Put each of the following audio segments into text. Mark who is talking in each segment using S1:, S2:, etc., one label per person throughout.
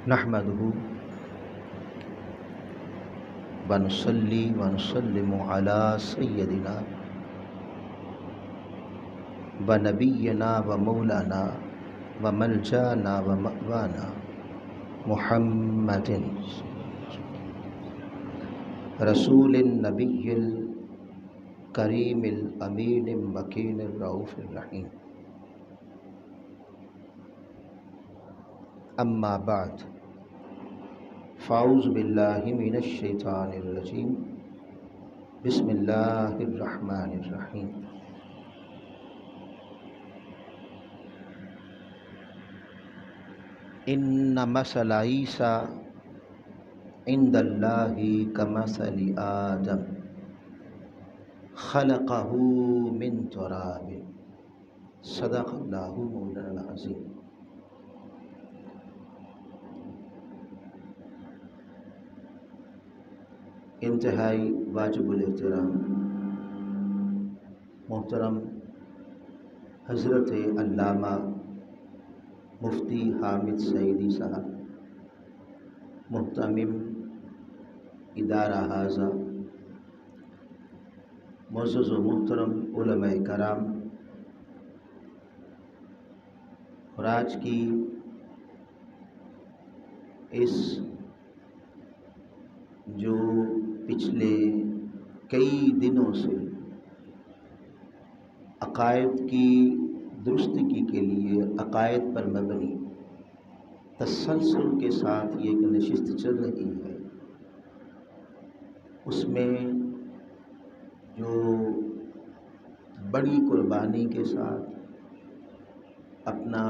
S1: نحمده ونصلي ونسلم على سيدنا ونبينا ومولانا وملجانا ومأوانا محمد رسول النبي الكريم الأمين المكين الرؤوف الرحيم. أما بعد فأعوذ بالله من الشيطان الرجيم. بسم الله الرحمن الرحيم. إن مثل عيسى عند الله كمثل آدم خلقه من تراب. صدق الله مولانا العظيم. انتہائی واجب الاحترام محترم حضرت علامہ مفتی حامد سعیدی صاحب، محتمم ادارہ حاضہ، معزز و محترم علماء کرام، اور آج کی اس جو پچھلے کئی دنوں سے عقائد کی درستگی کے لیے عقائد پر مبنی تسلسل کے ساتھ یہ ایک نشست چل رہی ہے، اس میں جو بڑی قربانی کے ساتھ اپنا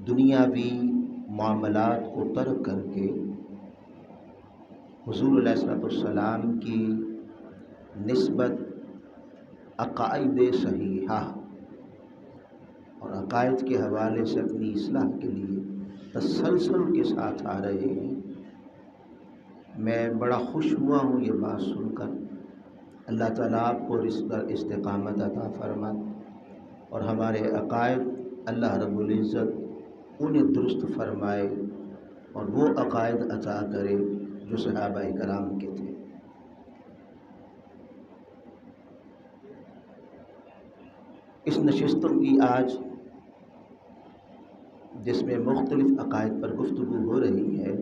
S1: دنیاوی معاملات کو ترک کر کے حضور علیہ السلام کی نسبت عقائد صحیحہ اور عقائد کے حوالے سے اپنی اصلاح کے لیے تسلسل کے ساتھ آ رہے ہیں، میں بڑا خوش ہوا ہوں یہ بات سن کر۔ اللہ تعالیٰ آپ کو اس پر استقامت عطا فرمائے اور ہمارے عقائد اللہ رب العزت انہیں درست فرمائے اور وہ عقائد عطا کرے جو صحابہ کرام کے تھے۔ اس نشستوں کی آج جس میں مختلف عقائد پر گفتگو ہو رہی ہے،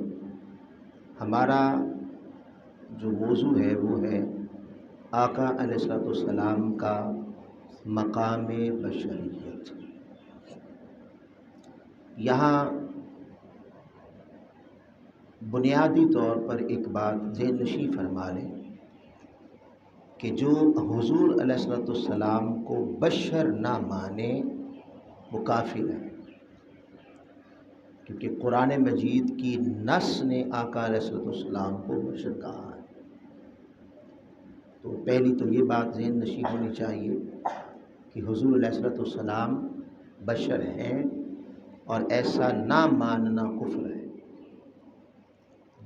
S1: ہمارا جو موضوع ہے وہ ہے آقا علیہ السلام کا مقام بشریت۔ یہاں بنیادی طور پر ایک بات ذہن نشین فرما لیں کہ جو حضور علیہ السلام کو بشر نہ مانے وہ کافر ہے، کیونکہ قرآن مجید کی نص نے آقا علیہ السلام کو بشر کہا ہے۔ تو پہلی تو یہ بات ذہن نشین ہونی چاہیے کہ حضور علیہ السلام بشر ہیں اور ایسا نہ ماننا کفر ہے۔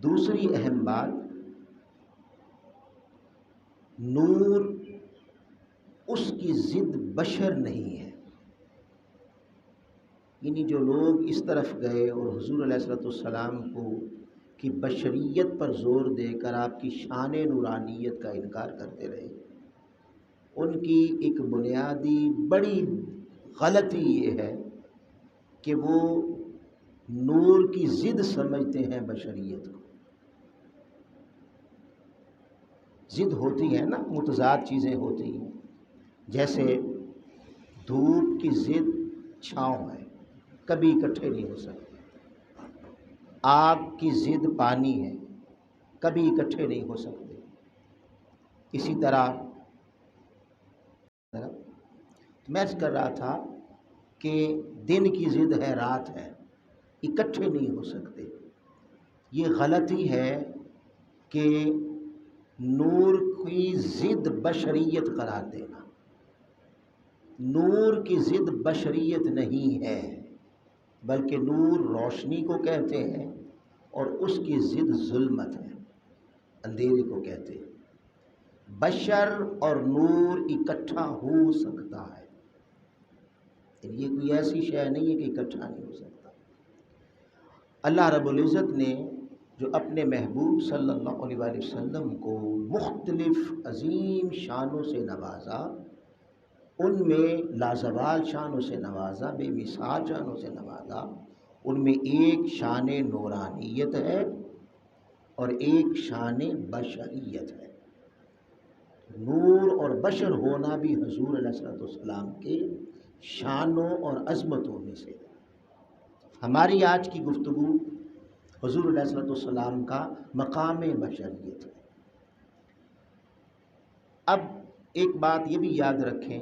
S1: دوسری اہم بات، نور اس کی ضد بشر نہیں ہے، یعنی جو لوگ اس طرف گئے اور حضور علیہ السلام کو کی بشریت پر زور دے کر آپ کی شان نورانیت کا انکار کرتے رہے، ان کی ایک بنیادی بڑی غلطی یہ ہے کہ وہ نور کی ضد سمجھتے ہیں بشریت کو۔ ضد ہوتی ہے نا، متضاد چیزیں ہوتی ہیں، جیسے دھوپ کی ضد چھاؤں ہے، کبھی اکٹھے نہیں ہو سکتے۔ آگ کی ضد پانی ہے، کبھی اکٹھے نہیں ہو سکتے۔ اسی طرح میں عرض کر رہا تھا کہ دن کی ضد ہے رات ہے، اکٹھے نہیں ہو سکتے۔ یہ غلطی ہے کہ نور کی ضد بشریت قرار دینا۔ نور کی ضد بشریت نہیں ہے، بلکہ نور روشنی کو کہتے ہیں اور اس کی ضد ظلمت ہے، اندھیرے کو کہتے ہیں۔ بشر اور نور اکٹھا ہو سکتا ہے، یہ کوئی ایسی شے نہیں ہے کہ اکٹھا نہیں ہو سکتا۔ اللہ رب العزت نے جو اپنے محبوب صلی اللہ علیہ وآلہ وسلم کو مختلف عظیم شانوں سے نوازا، ان میں لازوال شانوں سے نوازا، بے مثال شانوں سے نوازا، ان میں ایک شان نورانیت ہے اور ایک شان بشریت ہے۔ نور اور بشر ہونا بھی حضور علیہ السلام کے شانوں اور عظمتوں میں سے ہے۔ ہماری آج کی گفتگو حضور علیہ السلام کا مقام بشریت ہے۔ اب ایک بات یہ بھی یاد رکھیں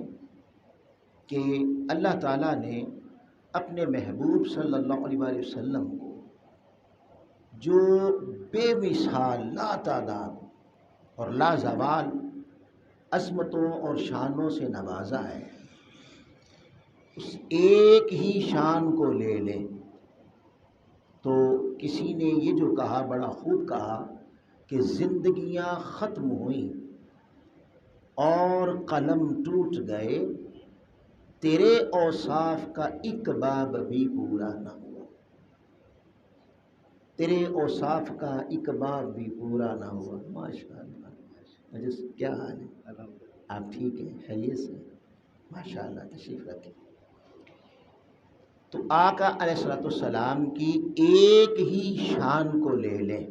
S1: کہ اللہ تعالیٰ نے اپنے محبوب صلی اللہ علیہ وآلہ وسلم کو جو بے مثال، لا تعداد اور لا زوال عظمتوں اور شانوں سے نوازا ہے، اس ایک ہی شان کو لے لیں تو کسی نے یہ جو کہا بڑا خوب کہا کہ زندگیاں ختم ہوئیں اور قلم ٹوٹ گئے، تیرے اوصاف کا ایک باب بھی پورا نہ ہوا، تیرے اوصاف کا ایک باب بھی پورا نہ ہوا۔ ماشاء اللہ، کیا حال ہے؟ آپ ٹھیک ہیں؟ خیریت سے؟ ماشاء اللہ، تشریف رکھیں۔ تو آقا علیہ السلام کی ایک ہی شان کو لے لیں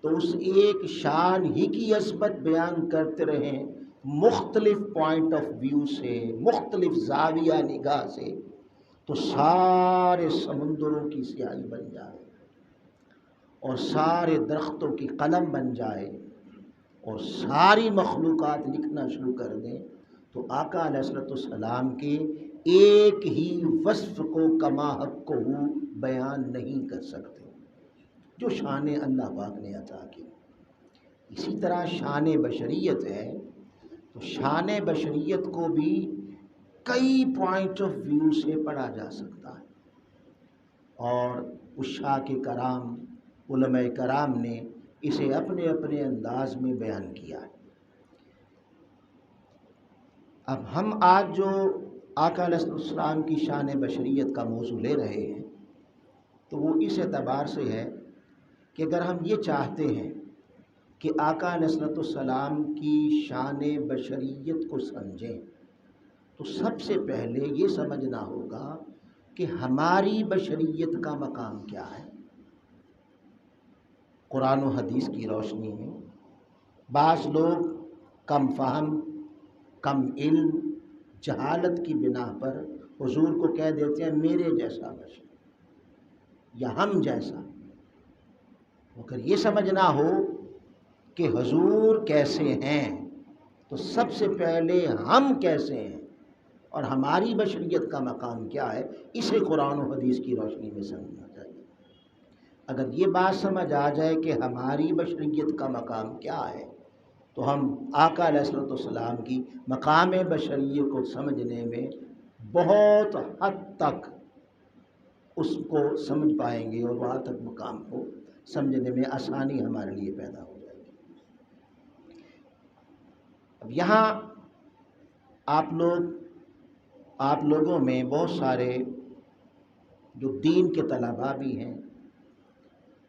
S1: تو اس ایک شان ہی کی عظمت بیان کرتے رہیں، مختلف پوائنٹ آف ویو سے، مختلف زاویہ نگاہ سے، تو سارے سمندروں کی سیاہی بن جائے اور سارے درختوں کی قلم بن جائے اور ساری مخلوقات لکھنا شروع کر دیں، تو آقا علیہ السلام کے ایک ہی وصف کو کما حق کو بیان نہیں کر سکتے جو شان اللہ پاک نے عطا کی۔ اسی طرح شان بشریت ہے، تو شان بشریت کو بھی کئی پوائنٹ آف ویو سے پڑھا جا سکتا ہے، اور عشاق کرام، علماء کرام نے اسے اپنے اپنے انداز میں بیان کیا ہے۔ اب ہم آج جو آقا علیہ السلام کی شان بشریت کا موضوع لے رہے ہیں تو وہ اس اعتبار سے ہے کہ اگر ہم یہ چاہتے ہیں کہ آقا علیہ السلام کی شان بشریت کو سمجھیں تو سب سے پہلے یہ سمجھنا ہوگا کہ ہماری بشریت کا مقام کیا ہے۔ قرآن و حدیث کی روشنی میں بعض لوگ کم فہم، کم علم، جہالت کی بنا پر حضور کو کہہ دیتے ہیں میرے جیسا بشر یا ہم جیسا۔ اگر یہ سمجھنا ہو کہ حضور کیسے ہیں تو سب سے پہلے ہم کیسے ہیں اور ہماری بشریت کا مقام کیا ہے، اسے قرآن و حدیث کی روشنی میں سمجھنا چاہیے۔ اگر یہ بات سمجھ آ جائے کہ ہماری بشریت کا مقام کیا ہے تو ہم آقا علیہ السلام کی مقام بشریت کو سمجھنے میں بہت حد تک اس کو سمجھ پائیں گے اور وہاں تک مقام کو سمجھنے میں آسانی ہمارے لیے پیدا ہو جائے گی۔ اب یہاں آپ لوگوں میں بہت سارے جو دین کے طلباء بھی ہیں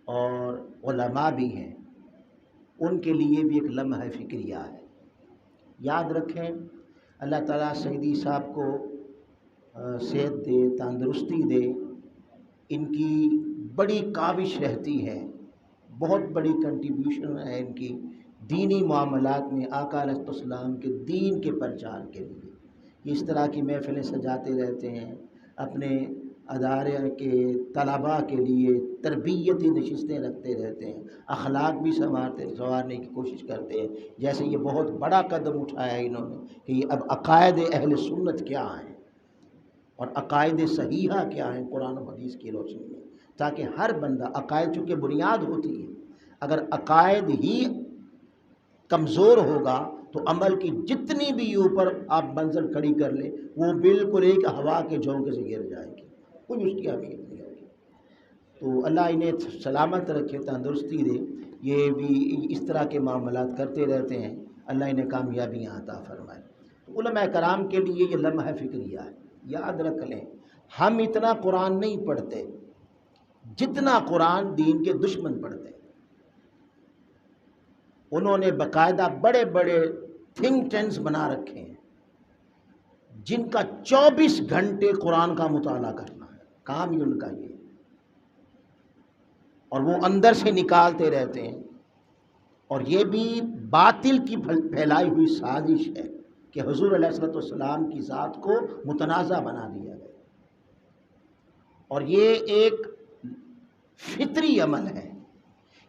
S1: اور علماء بھی ہیں، ان کے لیے بھی ایک لمحہ فکریہ ہے۔ یاد رکھیں، اللہ تعالیٰ سیدی صاحب کو صحت دے، تندرستی دے، ان کی بڑی کاوش رہتی ہے، بہت بڑی کنٹریبیوشن ہے ان کی دینی معاملات میں آقا علیہ السلام کے دین کے پرچار کے لیے۔ اس طرح کی محفلیں سجاتے رہتے ہیں، اپنے ادارے کے طلباء کے لیے تربیتی نشستیں رکھتے رہتے ہیں، اخلاق بھی سنوارنے کی کوشش کرتے ہیں۔ جیسے یہ بہت بڑا قدم اٹھایا ہے انہوں نے کہ یہ اب عقائد اہل سنت کیا ہیں اور عقائد صحیحہ کیا ہیں قرآن و حدیث کی روشنی میں، تاکہ ہر بندہ، عقائد چونکہ بنیاد ہوتی ہے، اگر عقائد ہی کمزور ہوگا تو عمل کی جتنی بھی اوپر آپ منزل کھڑی کر لیں وہ بالکل ایک ہوا کے جھونکے سے گر جائے گی، کوئی اس کی اہمیت نہیں ہوگی۔ تو اللہ انہیں سلامت رکھے، تندرستی دے، یہ بھی اس طرح کے معاملات کرتے رہتے ہیں، اللہ انہیں کامیابیاں عطا فرمائے۔ تو علماء کرام کے لیے یہ لمحہ فکریہ ہے۔ یاد رکھ لیں، ہم اتنا قرآن نہیں پڑھتے جتنا قرآن دین کے دشمن پڑھتے ہیں، انہوں نے باقاعدہ بڑے بڑے تھنک ٹینکس بنا رکھے ہیں جن کا 24 گھنٹے قرآن کا مطالعہ کرنا ہے، کام ہی ان کا یہ، اور وہ اندر سے نکالتے رہتے ہیں۔ اور یہ بھی باطل کی پھیلائی ہوئی سازش ہے کہ حضور علیہ الصلوۃ والسلام کی ذات کو متنازع بنا دیا گیا، اور یہ ایک فطری عمل ہے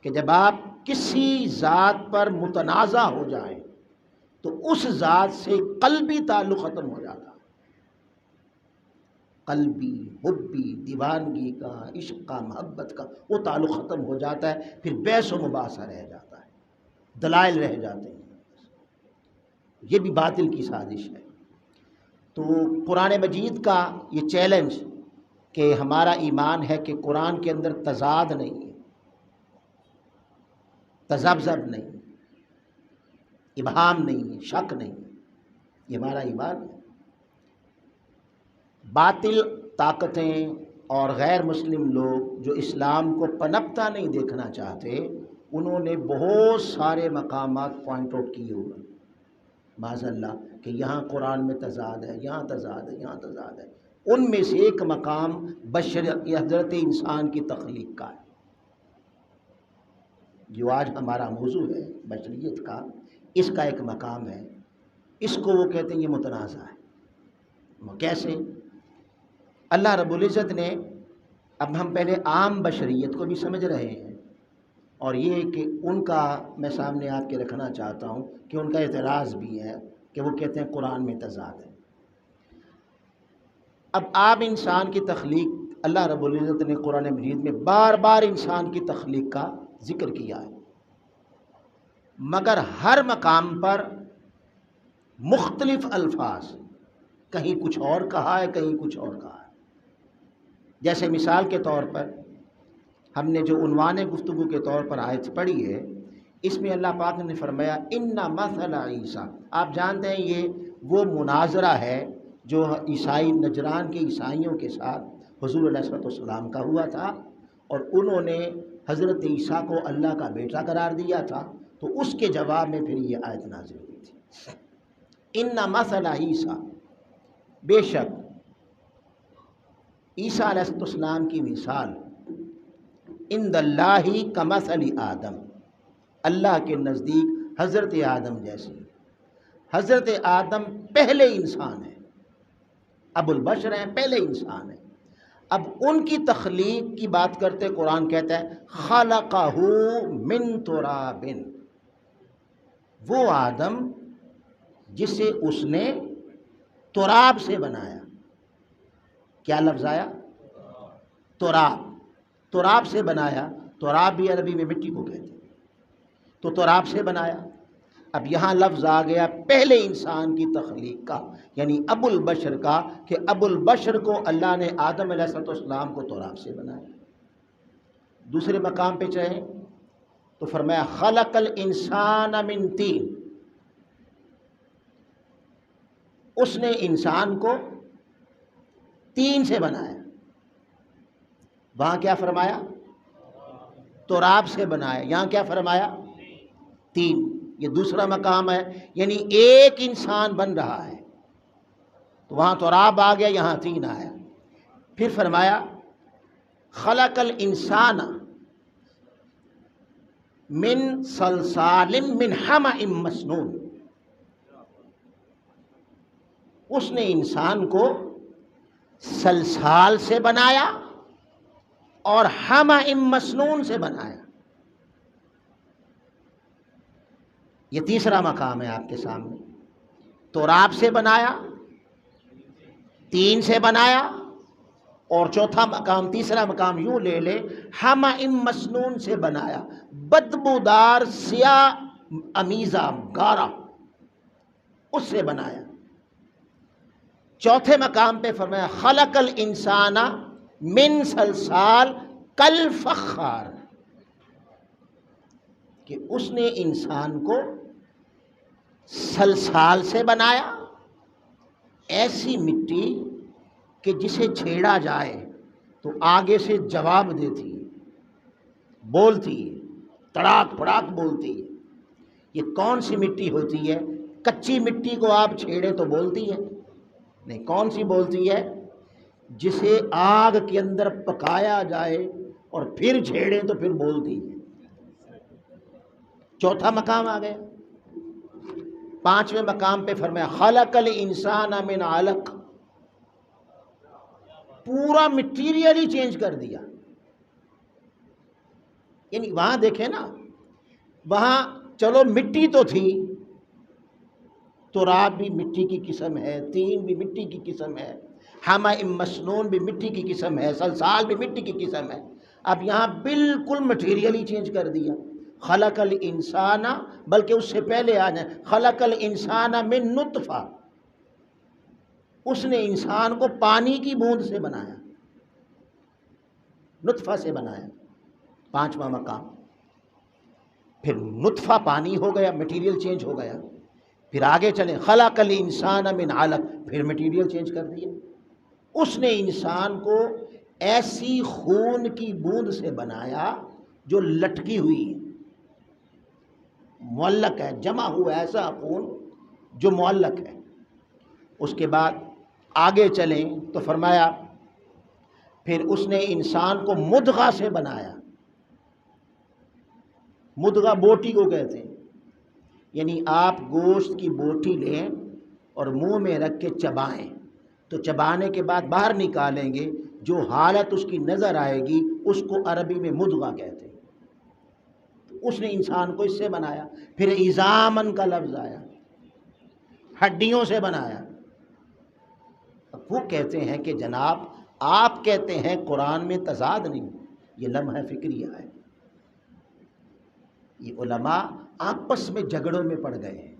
S1: کہ جب آپ کسی ذات پر متنازع ہو جائیں تو اس ذات سے قلبی تعلق ختم ہو جاتا ہے، قلبی، حبی، دیوانگی کا، عشق کا، محبت کا وہ تعلق ختم ہو جاتا ہے، پھر بحث و مباحثہ رہ جاتا ہے، دلائل رہ جاتے ہیں۔ یہ بھی باطل کی سازش ہے۔ تو قرآن مجید کا یہ چیلنج کہ ہمارا ایمان ہے کہ قرآن کے اندر تضاد نہیں ہے، تذبذب نہیں، ابہام نہیں، شک نہیں، یہ ہمارا ایمان ہے۔ باطل طاقتیں اور غیر مسلم لوگ جو اسلام کو پنپتا نہیں دیکھنا چاہتے، انہوں نے بہت سارے مقامات پوائنٹ آؤٹ کیے ہوئے معاذ اللہ کہ یہاں قرآن میں تضاد ہے، یہاں تضاد ہے، یہاں تضاد ہے۔ ان میں سے ایک مقام حضرت انسان کی تخلیق کا ہے، جو آج ہمارا موضوع ہے بشریت کا، اس کا ایک مقام ہے، اس کو وہ کہتے ہیں یہ متنازع ہے۔ کیسے؟ اللہ رب العزت نے، اب ہم پہلے عام بشریت کو بھی سمجھ رہے ہیں، اور یہ کہ ان کا میں سامنے آپ کے رکھنا چاہتا ہوں کہ ان کا اعتراض بھی ہے کہ وہ کہتے ہیں قرآن میں تضاد ہے۔ اب عام انسان کی تخلیق، اللہ رب العزت نے قرآن مجید میں بار بار انسان کی تخلیق کا ذکر کیا ہے، مگر ہر مقام پر مختلف الفاظ، کہیں کچھ اور کہا ہے، کہیں کچھ اور کہا ہے۔ جیسے مثال کے طور پر ہم نے جو عنوان گفتگو کے طور پر آیت پڑھی ہے، اس میں اللہ پاک نے فرمایا ان مثل عیسیٰ۔ آپ جانتے ہیں یہ وہ مناظرہ ہے جو عیسائی نجران کے عیسائیوں کے ساتھ حضور علیہ السلام کا ہوا تھا، اور انہوں نے حضرت عیسیٰ کو اللہ کا بیٹا قرار دیا تھا، تو اس کے جواب میں پھر یہ آیت نازل ہوئی تھی۔ ان مثل عیسیٰ، بے شک عیسیٰ علیہ السلام کی مثال عند اللہ کمثل آدم، اللہ کے نزدیک حضرت آدم جیسی۔ حضرت آدم پہلے انسان ہیں، ابو البشر ہیں، پہلے انسان ہیں۔ اب ان کی تخلیق کی بات کرتے قرآن کہتا ہے خلقہ من تراب، وہ آدم جسے اس نے تراب سے بنایا۔ کیا لفظ آیا؟ تراب، تراب سے بنایا۔ تراب بھی عربی میں مٹی کو کہتے ہیں، تو تراب سے بنایا۔ اب یہاں لفظ آ گیا پہلے انسان کی تخلیق کا، یعنی ابو البشر کا، کہ ابو البشر کو اللہ نے آدم علیہ السلام کو تراب سے بنایا۔ دوسرے مقام پہ چاہیں تو فرمایا خلق الانسان من طین، اس نے انسان کو تین سے بنایا۔ وہاں کیا فرمایا؟ تراب سے بنایا، یہاں کیا فرمایا؟ تین۔ یہ دوسرا مقام ہے، یعنی ایک انسان بن رہا ہے، تو وہاں تراب آ گیا، یہاں تین آیا۔ پھر فرمایا خلق الانسان من صلصال من حمأ مسنون، اس نے انسان کو سلسال سے بنایا اور حمأ مسنون سے بنایا۔ یہ تیسرا مقام ہے آپ کے سامنے۔ تراب سے بنایا، تین سے بنایا، اور چوتھا مقام، تیسرا مقام یوں لے لے حمأ مسنون سے بنایا، بدبودار سیاہ امیزہ گارا، اس سے بنایا۔ چوتھے مقام پہ فرمایا خلق الانسان من صلصال کالفخار، کہ اس نے انسان کو سلسال سے بنایا، ایسی مٹی کہ جسے چھیڑا جائے تو آگے سے جواب دیتی ہے، بولتی ہے، تڑاک پڑاک بولتی ہے۔ یہ کون سی مٹی ہوتی ہے؟ کچی مٹی کو آپ چھیڑیں تو بولتی ہے؟ نہیں، کون سی بولتی ہے؟ جسے آگ کے اندر پکایا جائے اور پھر چھیڑیں تو پھر بولتی ہے۔ چوتھا مقام آ گیا۔ پانچویں مقام پہ فرمایا خلق الانسان من علق، پورا مٹیریل ہی چینج کر دیا۔ یعنی وہاں دیکھیں نا، وہاں چلو مٹی تو تھی، تراب بھی مٹی کی قسم ہے، تین بھی مٹی کی قسم ہے، حمأ مسنون بھی مٹی کی قسم ہے، صلصال بھی مٹی کی قسم ہے۔ اب یہاں بالکل مٹیریل ہی چینج کر دیا۔ خلق الانسان، بلکہ اس سے پہلے آ جائیں، خلق الانسان من نطفہ، اس نے انسان کو پانی کی بوند سے بنایا، نطفہ سے بنایا۔ پانچواں مقام۔ پھر نطفہ پانی ہو گیا، مٹیریل چینج ہو گیا۔ پھر آگے چلیں، خلق الانسان من علق، پھر مٹیریل چینج کر دیا۔ اس نے انسان کو ایسی خون کی بوند سے بنایا جو لٹکی ہوئی ہے، معلق ہے، جمع ہوا ایسا خون جو معلق ہے۔ اس کے بعد آگے چلیں تو فرمایا پھر اس نے انسان کو مدغہ سے بنایا۔ مدغہ بوٹی کو کہتے ہیں، یعنی آپ گوشت کی بوٹی لیں اور منہ میں رکھ کے چبائیں تو چبانے کے بعد باہر نکالیں گے، جو حالت اس کی نظر آئے گی اس کو عربی میں مدغہ کہتے ہیں۔ تو اس نے انسان کو اس سے بنایا۔ پھر عظامن کا لفظ آیا، ہڈیوں سے بنایا۔ اب وہ کہتے ہیں کہ جناب آپ کہتے ہیں قرآن میں تضاد نہیں، یہ لمحہ فکریہ ہے۔ یہ علماء آپس میں جھگڑوں میں پڑ گئے ہیں،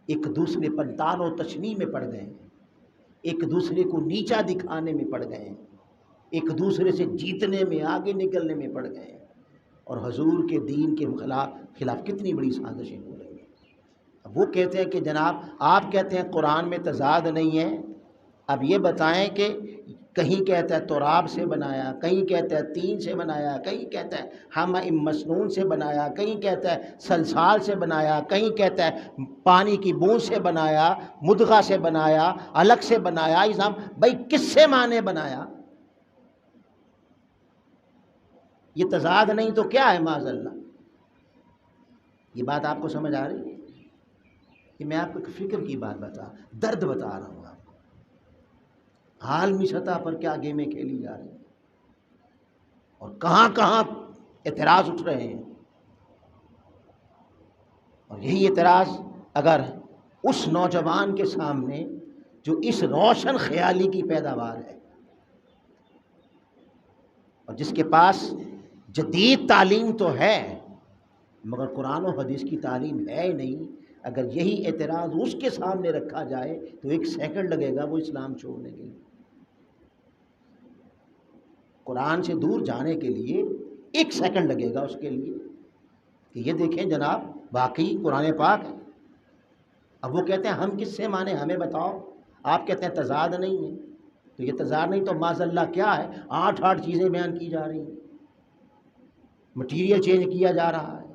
S1: ایک دوسرے پر طعن و تشنیع میں پڑ گئے ہیں، ایک دوسرے کو نیچا دکھانے میں پڑ گئے ہیں، ایک دوسرے سے جیتنے میں، آگے نکلنے میں پڑ گئے ہیں، اور حضور کے دین کے خلاف کتنی بڑی سازشیں ہو رہی ہیں۔ اب وہ کہتے ہیں کہ جناب آپ کہتے ہیں قرآن میں تضاد نہیں ہے، اب یہ بتائیں کہ کہیں کہتا ہے تراب سے بنایا، کہیں کہتا ہے تین سے بنایا، کہیں کہتا ہے حمأ مسنون سے بنایا، کہیں کہتا ہے صلصال سے بنایا، کہیں کہتا ہے پانی کی بوند سے بنایا، مدغہ سے بنایا، علق سے بنایا، عظام، بھائی کس سے مانے بنایا؟ یہ تضاد نہیں تو کیا ہے معاذ اللہ؟ یہ بات آپ کو سمجھ آ رہی ہے کہ میں آپ کو ایک فکر کی بات درد بتا رہا ہوں آپ کو، عالمی سطح پر کیا گیمیں کھیلی جا رہی ہیں اور کہاں کہاں اعتراض اٹھ رہے ہیں۔ اور یہی اعتراض اگر اس نوجوان کے سامنے جو اس روشن خیالی کی پیداوار ہے اور جس کے پاس جدید تعلیم تو ہے مگر قرآن و حدیث کی تعلیم ہے ہی نہیں، اگر یہی اعتراض اس کے سامنے رکھا جائے تو ایک سیکنڈ لگے گا وہ اسلام چھوڑنے کے لیے، قرآن سے دور جانے کے لیے ایک سیکنڈ لگے گا اس کے لیے کہ یہ دیکھیں جناب واقعی قرآن پاک ہے۔ اب وہ کہتے ہیں ہم کس سے مانیں، ہمیں بتاؤ۔ آپ کہتے ہیں تضاد نہیں ہے، تو یہ تضاد نہیں تو معاذ اللہ کیا ہے؟ 8 چیزیں بیان کی جا رہی ہیں، مٹیریل چینج کیا جا رہا ہے،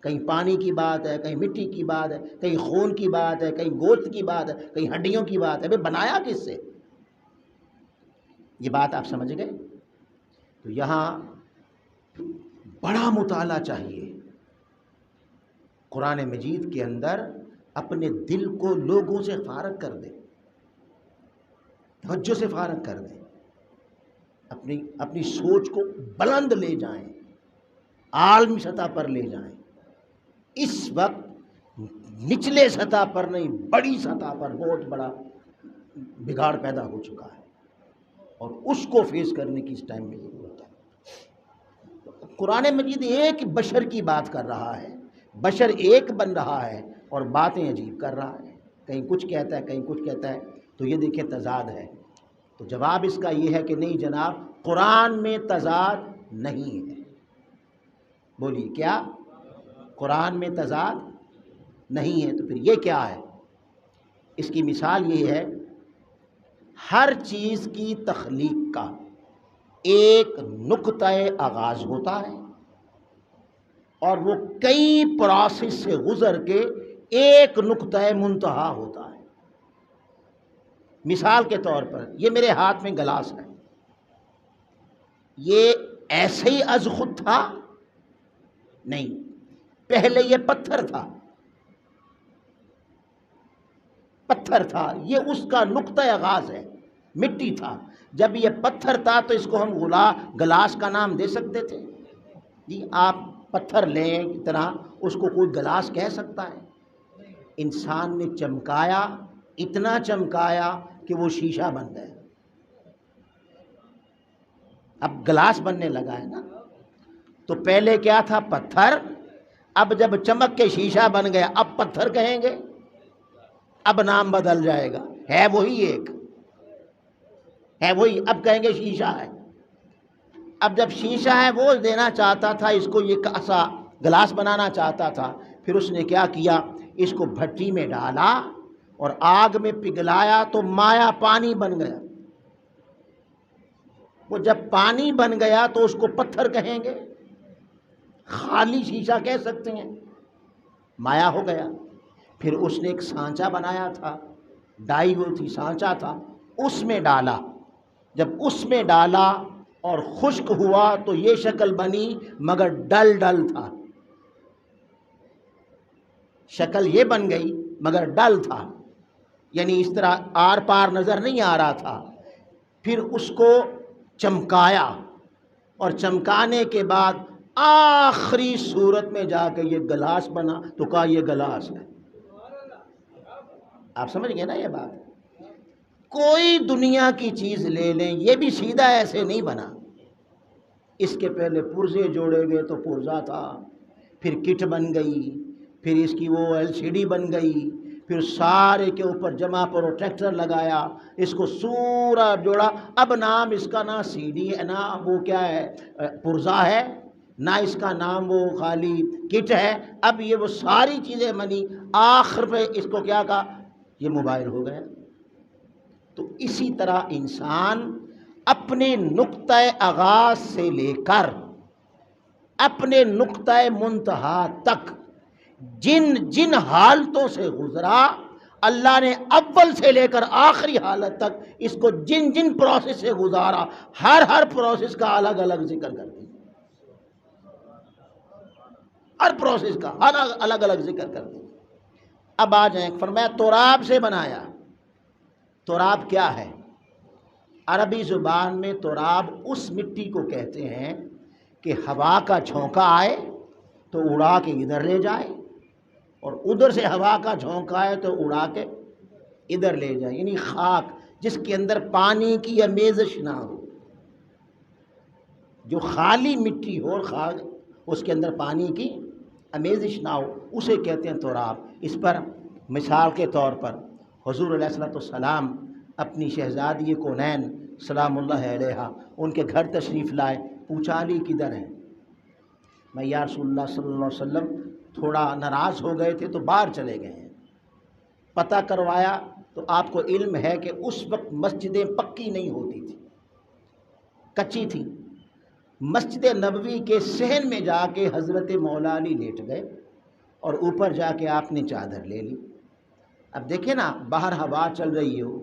S1: کہیں پانی کی بات ہے، کہیں مٹی کی بات ہے، کہیں خون کی بات ہے، کہیں گوشت کی بات ہے، کہیں ہڈیوں کی بات ہے۔ بھئی بنایا کس سے؟ یہ بات آپ سمجھ گئے؟ تو یہاں بڑا مطالعہ چاہیے، قرآن مجید کے اندر اپنے دل کو لوگوں سے فارغ کر دیں، توجہ سے فارغ کر دیں، اپنی سوچ کو بلند لے جائیں، عالمی سطح پر لے جائیں۔ اس وقت نچلے سطح پر نہیں، بڑی سطح پر بہت بڑا بگاڑ پیدا ہو چکا ہے اور اس کو فیس کرنے کی اس ٹائم میں ضرورت ہے۔ قرآن مجید ایک بشر کی بات کر رہا ہے، بشر ایک بن رہا ہے اور باتیں عجیب کر رہا ہے، کہیں کچھ کہتا ہے کہیں کچھ کہتا ہے، تو یہ دیکھیں تضاد ہے۔ تو جواب اس کا یہ ہے کہ نہیں جناب قرآن میں تضاد نہیں ہے۔ بولیے کیا قرآن میں تضاد نہیں ہے؟ تو پھر یہ کیا ہے؟ اس کی مثال یہ ہے ہر چیز کی تخلیق کا ایک نقطۂ آغاز ہوتا ہے اور وہ کئی پروسیس سے گزر کے ایک نقطۂ منتہا ہوتا ہے۔ مثال کے طور پر یہ میرے ہاتھ میں گلاس ہے، یہ ایسے ہی از خود تھا؟ نہیں، پہلے یہ پتھر تھا، یہ اس کا نقطۂ آغاز ہے، مٹی تھا۔ جب یہ پتھر تھا تو اس کو ہم گلاس کا نام دے سکتے تھے؟ جی آپ پتھر لیں اتنا، اس کو کوئی گلاس کہہ سکتا ہے؟ انسان نے چمکایا، اتنا چمکایا کہ وہ شیشہ بن گیا، اب گلاس بننے لگا ہے نا۔ تو پہلے کیا تھا؟ پتھر، اب جب چمک کے شیشہ بن گیا اب پتھر کہیں گے؟ اب نام بدل جائے گا، ہے وہی ایک، ہے وہی، اب کہیں گے شیشہ ہے۔ اب جب شیشہ ہے وہ دینا چاہتا تھا اس کو، یہ کاسا گلاس بنانا چاہتا تھا، پھر اس نے کیا کیا؟ اس کو بھٹی میں ڈالا اور آگ میں پگھلایا تو مایا پانی بن گیا۔ وہ جب پانی بن گیا تو اس کو پتھر کہیں گے؟ خالی شیشہ کہہ سکتے ہیں؟ مایا ہو گیا۔ پھر اس نے ایک سانچہ بنایا تھا، ڈائی وہ تھی، سانچہ تھا، اس میں ڈالا، جب اس میں ڈالا اور خشک ہوا تو یہ شکل بنی، مگر ڈل ڈل تھا، شکل یہ بن گئی مگر ڈل تھا، یعنی اس طرح آر پار نظر نہیں آ رہا تھا۔ پھر اس کو چمکایا اور چمکانے کے بعد آخری صورت میں جا کے یہ گلاس بنا، تو کہا یہ گلاس ہے۔ آپ سمجھ گئے نا یہ بات؟ کوئی دنیا کی چیز لے لیں، یہ بھی سیدھا ایسے نہیں بنا، اس کے پہلے پرزے جوڑے گئے تو پرزا تھا، پھر کٹ بن گئی، پھر اس کی وہ LCD بن گئی، پھر سارے کے اوپر جمع پروٹیکٹر لگایا، اس کو سورا جوڑا، اب نام اس کا نہ CD ہے، نہ وہ کیا ہے پرزا ہے، نہ اس کا نام وہ خالی کٹ ہے، اب یہ وہ ساری چیزیں بنی، آخر پہ اس کو کیا کہا؟ یہ موبائل ہو گیا۔ تو اسی طرح انسان اپنے نقطۂ آغاز سے لے کر اپنے نقطۂ منتہا تک جن جن حالتوں سے گزرا، اللہ نے اول سے لے کر آخری حالت تک اس کو جن جن پروسیس سے گزارا، ہر پروسیس کا الگ الگ ذکر کر دیا، ہر پروسیس کا الگ الگ ذکر کر دیا۔ اب آ جائیں، فرمایا تراب سے بنایا۔ تراب کیا ہے؟ عربی زبان میں تراب اس مٹی کو کہتے ہیں کہ ہوا کا جھونکا آئے تو اڑا کے ادھر لے جائے، اور ادھر سے ہوا کا جھونکا آئے تو اڑا کے ادھر لے جائے، یعنی خاک جس کے اندر پانی کی آمیزش نہ ہو، جو خالی مٹی ہو، خاک اس کے اندر پانی کی آمیزش نہ ہو، اسے کہتے ہیں تراب۔ اس پر مثال کے طور پر حضور علیہ الصلوۃ والسلام اپنی شہزادی کونین سلام اللہ علیہا ان کے گھر تشریف لائے، پوچھا علی کدھر ہیں؟ میں یا رسول اللہ صلی اللہ علیہ وسلم تھوڑا ناراض ہو گئے تھے تو باہر چلے گئے ہیں۔ پتہ کروایا تو آپ کو علم ہے کہ اس وقت مسجدیں پکی نہیں ہوتی تھی، کچی تھی۔ مسجد نبوی کے صحن میں جا کے حضرت مولا علی لیٹ گئے اور اوپر جا کے آپ نے چادر لے لی۔ اب دیکھیں نا، باہر ہوا چل رہی ہو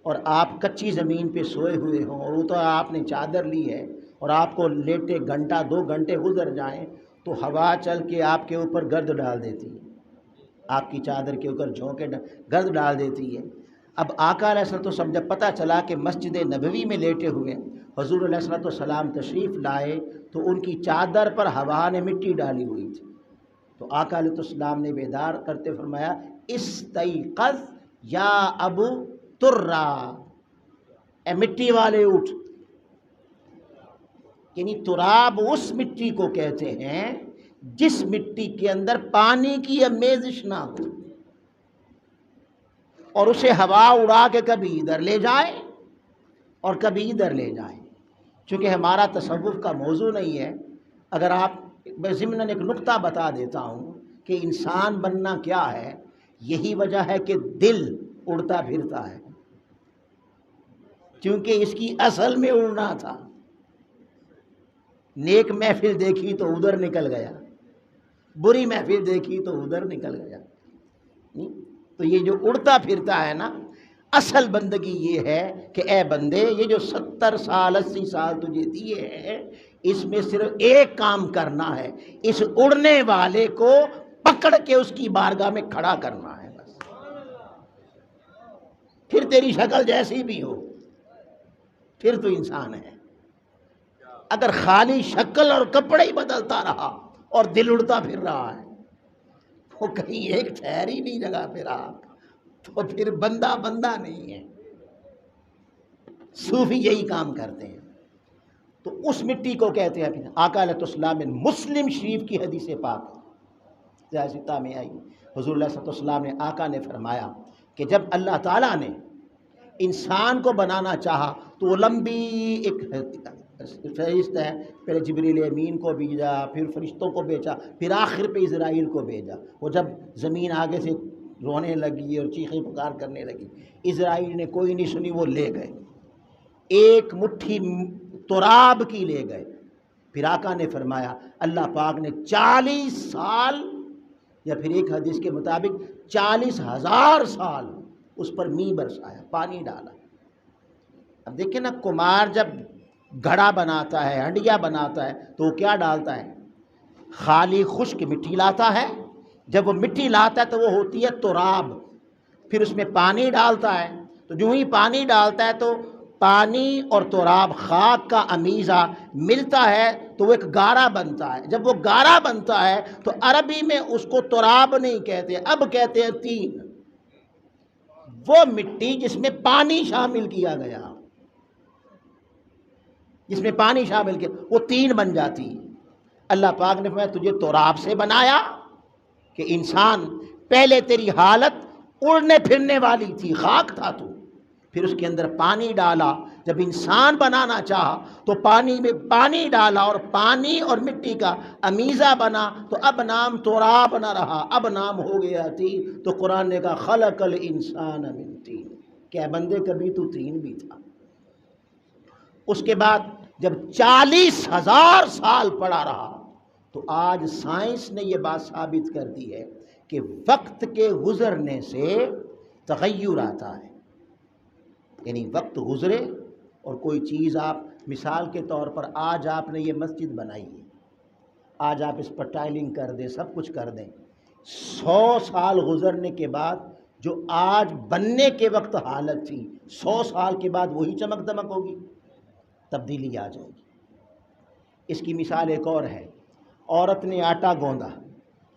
S1: اور آپ کچی زمین پہ سوئے ہوئے ہوں، اور وہ تو آپ نے چادر لی ہے اور آپ کو لیٹے گھنٹہ 2 گھنٹے گزر جائیں تو ہوا چل کے آپ کے اوپر گرد ڈال دیتی ہے، آپ کی چادر کے اوپر جھونکے گرد ڈال دیتی ہے۔ اب آقا علیہ الصلوۃ والسلام جب پتہ چلا کہ مسجد نبوی میں لیٹے ہوئے حضور علیہ الصلوۃ والسلام تشریف لائے تو ان کی چادر پر ہوا نے مٹی ڈالی ہوئی تھی، تو آقا علیہ السلام نے بیدار کرتے فرمایا استیقظ یا ابو ترا، اے مٹی والے اٹھ۔ یعنی تراب اس مٹی کو کہتے ہیں جس مٹی کے اندر پانی کی آمیزش نہ ہو، اور اسے ہوا اڑا کے کبھی ادھر لے جائے اور کبھی ادھر لے جائے۔ چونکہ ہمارا تصوف کا موضوع نہیں ہے، اگر آپ میں ضمناً ایک نقطہ بتا دیتا ہوں کہ انسان بننا کیا ہے، یہی وجہ ہے کہ دل اڑتا پھرتا ہے، کیونکہ اس کی اصل میں اڑنا تھا، نیک محفل دیکھی تو ادھر نکل گیا، بری محفل دیکھی تو ادھر نکل گیا۔ تو یہ جو اڑتا پھرتا ہے نا، اصل بندگی یہ ہے کہ اے بندے، یہ جو 70 سال 80 سال تجھے دیے ہیں، اس میں صرف ایک کام کرنا ہے، اس اڑنے والے کو پکڑ کے اس کی بارگاہ میں کھڑا کرنا ہے بس۔ پھر تیری شکل جیسی بھی ہو، پھر تو انسان ہے۔ اگر خالی شکل اور کپڑے ہی بدلتا رہا اور دل اڑتا پھر رہا ہے، وہ کہیں ایک ٹھہری نہیں جگہ پہ رہا، تو پھر بندہ بندہ نہیں ہے۔ صوفی یہی کام کرتے ہیں۔ تو اس مٹی کو کہتے ہیں، آقا علیہ السلام نے مسلم شریف کی حدیث پاک ستہ میں آئی، حضور علیہ السلام نے، آقا نے فرمایا کہ جب اللہ تعالیٰ نے انسان کو بنانا چاہا تو وہ لمبی ایک فہرست ہے، پہلے جبریل امین کو بھیجا، پھر فرشتوں کو بھیجا، پھر آخر پہ اسرائیل کو بھیجا۔ وہ جب زمین آگے سے رونے لگی اور چیخیں پکار کرنے لگی، اسرائیل نے کوئی نہیں سنی، وہ لے گئے، ایک مٹھی تراب کی لے گئے۔ پھر آقا نے فرمایا، اللہ پاک نے 40 سال یا پھر ایک حدیث کے مطابق 40,000 سال اس پر می برسایا، پانی ڈالا۔ اب دیکھیں نا، کمار جب گھڑا بناتا ہے، ہنڈیا بناتا ہے، تو وہ کیا ڈالتا ہے؟ خالی خشک مٹی لاتا ہے۔ جب وہ مٹی لاتا ہے تو وہ ہوتی ہے تراب، پھر اس میں پانی ڈالتا ہے، تو جو ہی پانی ڈالتا ہے تو پانی اور تراب، خاک کا امیزہ ملتا ہے تو وہ ایک گارا بنتا ہے۔ جب وہ گارا بنتا ہے تو عربی میں اس کو تراب نہیں کہتے، اب کہتے ہیں تین۔ وہ مٹی جس میں پانی شامل کیا گیا، جس میں پانی شامل کیا، وہ تین بن جاتی۔ اللہ پاک نے فرمایا تجھے تراب سے بنایا کہ انسان، پہلے تیری حالت اڑنے پھرنے والی تھی، خاک تھا تو، پھر اس کے اندر پانی ڈالا۔ جب انسان بنانا چاہا تو پانی میں پانی ڈالا اور پانی اور مٹی کا امیزہ بنا، تو اب نام تراب نہ رہا، اب نام ہو گیا تین۔ تو قرآن نے کہا خلق الانسان من طین، کہ بندے کبھی تو تین بھی تھا۔ اس کے بعد جب 40,000 سال پڑا رہا تو آج سائنس نے یہ بات ثابت کر دی ہے کہ وقت کے گزرنے سے تغیر آتا ہے۔ یعنی وقت گزرے اور کوئی چیز، آپ مثال کے طور پر آج آپ نے یہ مسجد بنائی ہے، آج آپ اس پر ٹائلنگ کر دیں، سب کچھ کر دیں، 100 سال گزرنے کے بعد جو آج بننے کے وقت حالت تھی، 100 سال کے بعد وہی چمک دمک ہوگی، تبدیلی آ جائے گی۔ اس کی مثال ایک اور ہے، عورت نے آٹا گوندا،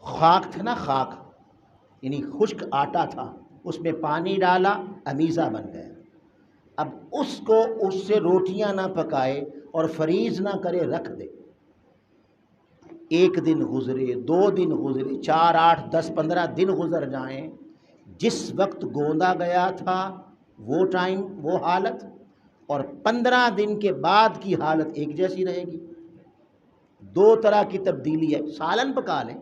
S1: خاک تھا نا، خاک یعنی خشک آٹا تھا، اس میں پانی ڈالا، امیزہ بن گیا۔ اب اس کو اس سے روٹیاں نہ پکائے اور فریز نہ کرے، رکھ دے، 1 دن گزرے، 2 دن گزرے، 4 8 10 15 دن گزر جائیں، جس وقت گوندا گیا تھا وہ ٹائم، وہ حالت، اور 15 دن کے بعد کی حالت ایک جیسی رہے گی۔ 2 طرح کی تبدیلی ہے۔ سالن پکا لیں،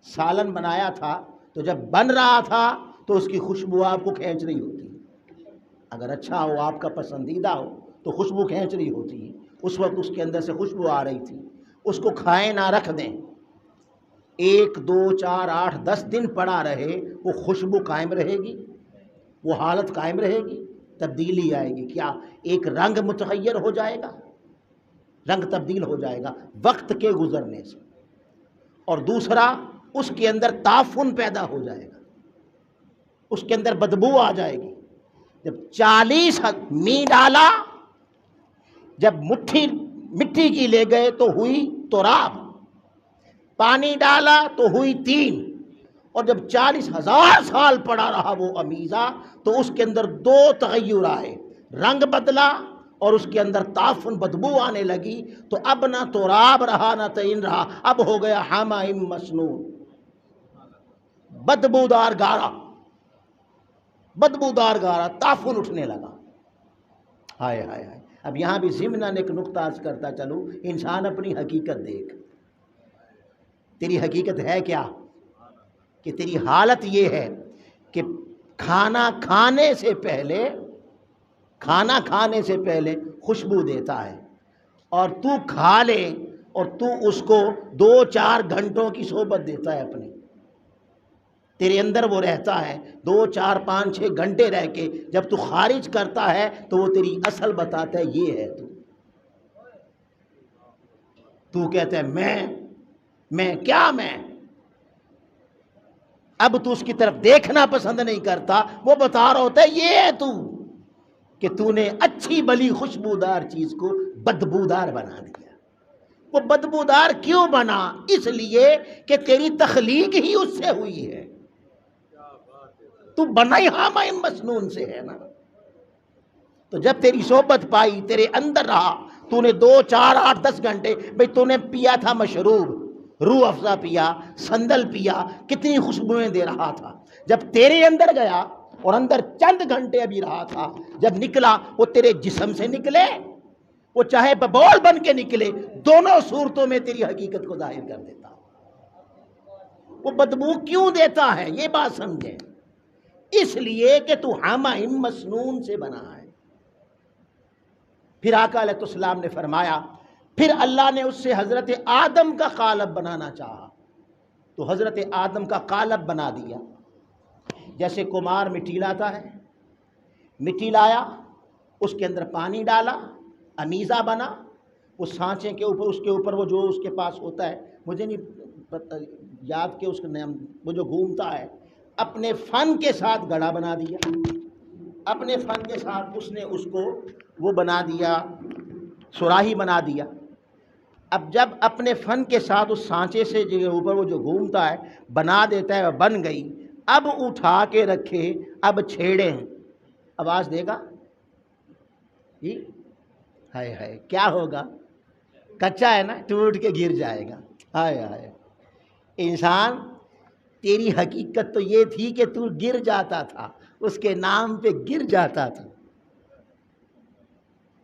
S1: سالن بنایا تھا تو جب بن رہا تھا تو اس کی خوشبو آپ کو کھینچ رہی ہوتی ہے، اگر اچھا ہو، آپ کا پسندیدہ ہو تو خوشبو کھینچ رہی ہوتی ہے، اس وقت اس کے اندر سے خوشبو آ رہی تھی۔ اس کو کھائیں نہ، رکھ دیں، 1 2 4 8 10 دن پڑا رہے، وہ خوشبو قائم رہے گی، وہ حالت قائم رہے گی، تبدیلی آئے گی۔ کیا ایک رنگ متغیر ہو جائے گا، رنگ تبدیل ہو جائے گا وقت کے گزرنے سے، اور دوسرا اس کے اندر تعفن پیدا ہو جائے گا، اس کے اندر بدبو آ جائے گی۔ جب 40 می ڈالا، جب مٹی کی لے گئے تو ہوئی تراب، پانی ڈالا تو ہوئی تین، اور جب 40,000 سال پڑا رہا وہ امیزہ، تو اس کے اندر 2 تغیر آئے، رنگ بدلا اور اس کے اندر تعفن، بدبو آنے لگی، تو اب نہ تراب رہا نہ طین رہا، اب ہو گیا حمیم مسنون، بدبودار گارا، بدبودار گارا، تعفن اٹھنے لگا۔ ہائے ہائے ہائے۔ اب یہاں بھی ضمناً ایک نقطہ عرض کرتا چلوں، انسان اپنی حقیقت دیکھ، تیری حقیقت ہے کیا؟ کہ تیری حالت یہ ہے کہ کھانا کھانے سے پہلے خوشبو دیتا ہے، اور تو کھا لے اور تو اس کو 2-4 گھنٹوں کی صحبت دیتا ہے اپنی، تیرے اندر وہ رہتا ہے 2-4-5-6 گھنٹے رہ کے جب تو خارج کرتا ہے تو وہ تیری اصل بتاتا ہے یہ ہے تو کہتا ہے میں کیا میں اب تو اس کی طرف دیکھنا پسند نہیں کرتا، وہ بتا رہا ہوتا ہے یہ ہے تو، کہ تو نے اچھی بلی خوشبودار چیز کو بدبودار بنا دیا۔ وہ بدبودار کیوں بنا؟ اس لیے کہ تیری تخلیق ہی اس سے ہوئی ہے، تو بنا ہی حامہ مسنون سے ہے نا۔ تو جب تیری صحبت پائی، تیرے اندر رہا، تو نے 2-4-8-10 گھنٹے، بھئی تو نے پیا تھا مشروب، روح افزا پیا، سندل پیا، کتنی خوشبوئیں دے رہا تھا، جب تیرے اندر گیا اور اندر چند گھنٹے ابھی رہا تھا، جب نکلا وہ تیرے جسم سے نکلے، وہ چاہے ببول بن کے نکلے، دونوں صورتوں میں تیری حقیقت کو ظاہر کر دیتا۔ وہ بدبو کیوں دیتا ہے یہ بات سمجھیں، اس لیے کہ تو حامہ مسنون سے بنا ہے۔ پھر آقا علیہ السلام نے فرمایا، پھر اللہ نے اس سے حضرت آدم کا قالب بنانا چاہا تو حضرت آدم کا قالب بنا دیا۔ جیسے کمار مٹی لاتا ہے، مٹی لایا، اس کے اندر پانی ڈالا، امیزہ بنا، اس سانچے کے اوپر، اس کے اوپر وہ جو اس کے پاس ہوتا ہے، مجھے نہیں یاد کہ اس کا نام، وہ جو گھومتا ہے، اپنے فن کے ساتھ گڑھا بنا دیا، اپنے فن کے ساتھ اس نے اس کو وہ بنا دیا، سراہی بنا دیا۔ اب جب اپنے فن کے ساتھ اس سانچے سے جو اوپر وہ جو گھومتا ہے بنا دیتا ہے، بن گئی، اب اٹھا کے رکھے، اب چھیڑیں، آواز دے گا؟ جی ہائے ہائے، کیا ہوگا؟ کچا ہے نا، ٹوٹ کے گر جائے گا۔ ہائے ہائے، انسان تیری حقیقت تو یہ تھی کہ تو گر جاتا تھا، اس کے نام پہ گر جاتا تھا،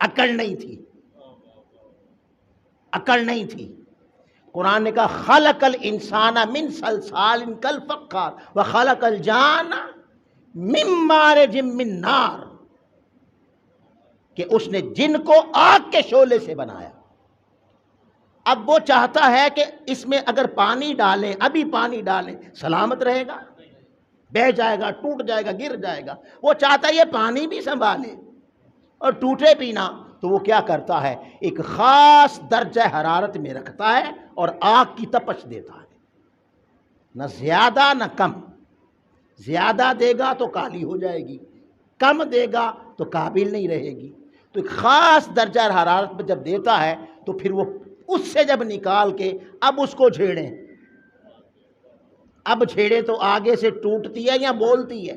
S1: عقل نہیں تھی، عقل نہیں تھی۔ قرآن نے کہا خلق الانسان من صلصال کالفخار وخلق الجان من مارج من نار، کہ اس نے جن کو آگ کے شعلے سے بنایا۔ اب وہ چاہتا ہے کہ اس میں اگر پانی ڈالیں، ابھی پانی ڈالیں، سلامت رہے گا؟ بہہ جائے گا، ٹوٹ جائے گا، گر جائے گا۔ وہ چاہتا ہے یہ پانی بھی سنبھالے اور ٹوٹے بھی نہ، تو وہ کیا کرتا ہے، ایک خاص درجہ حرارت میں رکھتا ہے اور آگ کی تپش دیتا ہے، نہ زیادہ نہ کم۔ زیادہ دے گا تو کالی ہو جائے گی، کم دے گا تو قابل نہیں رہے گی۔ تو ایک خاص درجہ حرارت پہ جب دیتا ہے تو پھر وہ اس سے جب نکال کے اب اس کو چھیڑیں، اب چھیڑے تو آگے سے ٹوٹتی ہے یا بولتی ہے؟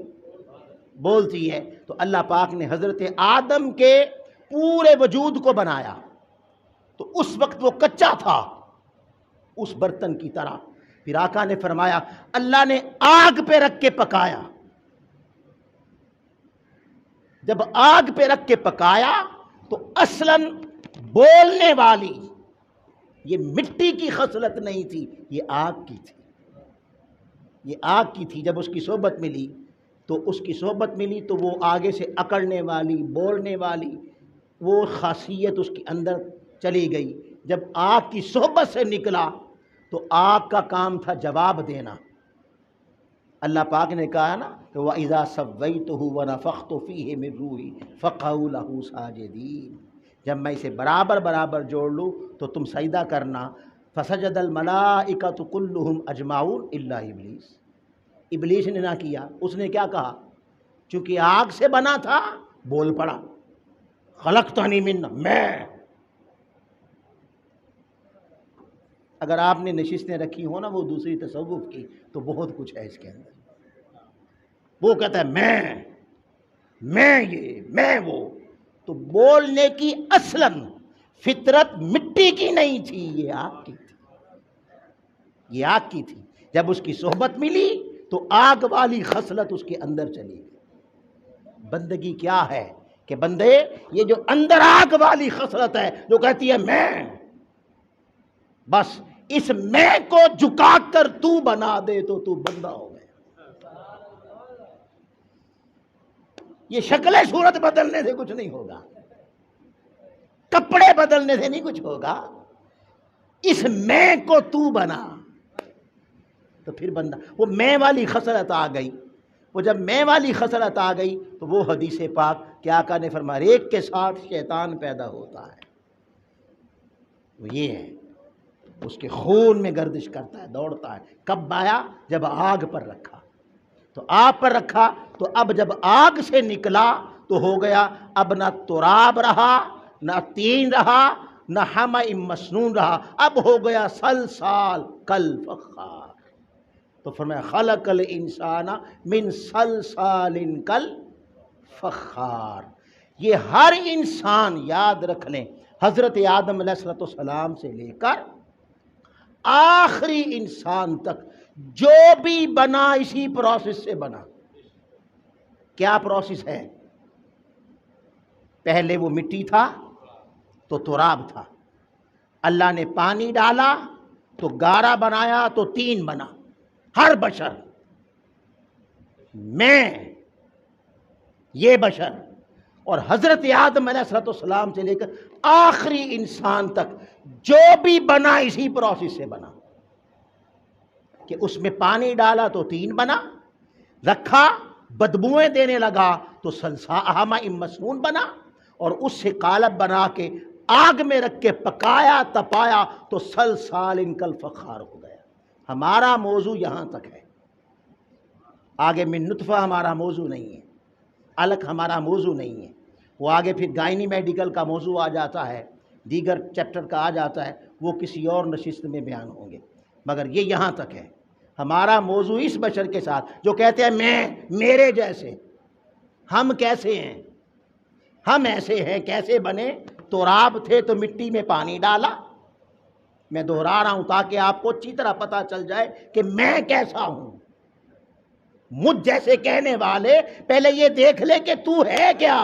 S1: بولتی ہے۔ تو اللہ پاک نے حضرت آدم کے پورے وجود کو بنایا، تو اس وقت وہ کچا تھا اس برتن کی طرح۔ پھر آقا نے فرمایا اللہ نے آگ پہ رکھ کے پکایا، جب آگ پہ رکھ کے پکایا تو اصلاً بولنے والی یہ مٹی کی خصلت نہیں تھی، یہ آگ کی تھی، یہ آگ کی تھی۔ جب اس کی صحبت ملی تو اس کی صحبت ملی تو وہ آگے سے اکڑنے والی، بولنے والی وہ خاصیت اس کے اندر چلی گئی۔ جب آگ کی صحبت سے نکلا تو آگ کا کام تھا جواب دینا۔ اللہ پاک نے کہا نا کہ وَإِذَا سَوَّيْتُهُ وَنَفَخْتُ فِيهِ مِن رُوحِي فَقَعُوا لَهُ سَاجِدِينَ، جب میں اسے برابر برابر جوڑ لوں تو تم سجدہ کرنا۔ فَسَجَدَ الْمَلَائِكَةُ كُلُّهُمْ أَجْمَعُونَ إِلَّا إِبْلِيسَ، ابلیس نے نہ کیا۔ اس نے کیا کہا؟ چونکہ آگ سے بنا تھا، بول پڑا خلقتنی من، میں۔ اگر آپ نے نشستیں رکھی ہو نا وہ دوسری تصوف کی تو بہت کچھ ہے اس کے اندر۔ وہ کہتا ہے میں یہ، میں وہ۔ تو بولنے کی اصلاً فطرت مٹی کی نہیں تھی، یہ آگ کی تھی، یہ آگ کی تھی۔ جب اس کی صحبت ملی تو آگ والی خصلت اس کے اندر چلی گئی۔ بندگی کیا ہے کہ بندے یہ جو اندر آگ والی خصلت ہے جو کہتی ہے میں، بس اس میں کو جھکا کر تو بنا دے تو تو بندہ ہو گیا۔ یہ شکل صورت بدلنے سے کچھ نہیں ہوگا، کپڑے بدلنے سے نہیں کچھ ہوگا، اس میں کو تو بنا تو پھر بندہ، وہ میں والی خصلت آ گئی۔ وہ جب میں والی خصلت آ گئی تو وہ حدیث پاک کہ آقا نے فرمایا ایک کے ساتھ شیطان پیدا ہوتا ہے، وہ یہ ہے، اس کے خون میں گردش کرتا ہے، دوڑتا ہے۔ کب آیا؟ جب آگ پر رکھا، تو آگ پر رکھا تو اب جب آگ سے نکلا تو ہو گیا اب نہ تراب رہا، نہ تین رہا، نہ حمأ مسنون رہا، اب ہو گیا سلسال کالفخار۔ تو فرمایا خلق الانسان من صلصال کالفخار۔ یہ ہر انسان یاد رکھ لیں، حضرت آدم علیہ السلام سے لے کر آخری انسان تک جو بھی بنا اسی پروسیس سے بنا۔ کیا پروسیس ہے؟ پہلے وہ مٹی تھا تو تراب تھا، اللہ نے پانی ڈالا تو گارا بنایا تو تین بنا۔ ہر بشر، میں، یہ بشر اور حضرت آدم علیہ السلام سے لے کر آخری انسان تک جو بھی بنا اسی پروسیس سے بنا کہ اس میں پانی ڈالا تو تین بنا، رکھا بدبوئیں دینے لگا تو حمأ مسنون بنا، اور اس سے قالب بنا کے آگ میں رکھ کے پکایا تپایا تو صلصال کالفخار ہو گیا۔ ہمارا موضوع یہاں تک ہے، آگے من نطفہ ہمارا موضوع نہیں ہے، علق ہمارا موضوع نہیں ہے، وہ آگے پھر گائنی میڈیکل کا موضوع آ جاتا ہے، دیگر چیپٹر کا آ جاتا ہے، وہ کسی اور نشست میں بیان ہوں گے، مگر یہ یہاں تک ہے۔ ہمارا موضوع اس بشر کے ساتھ جو کہتے ہیں میں، میرے جیسے، ہم کیسے ہیں؟ ہم ایسے ہیں، کیسے بنے؟ تراب تھے تو مٹی میں پانی ڈالا۔ میں دہرا رہا ہوں تاکہ آپ کو اچھی طرح پتہ چل جائے کہ میں کیسا ہوں۔ مجھ جیسے کہنے والے پہلے یہ دیکھ لے کہ تو ہے کیا،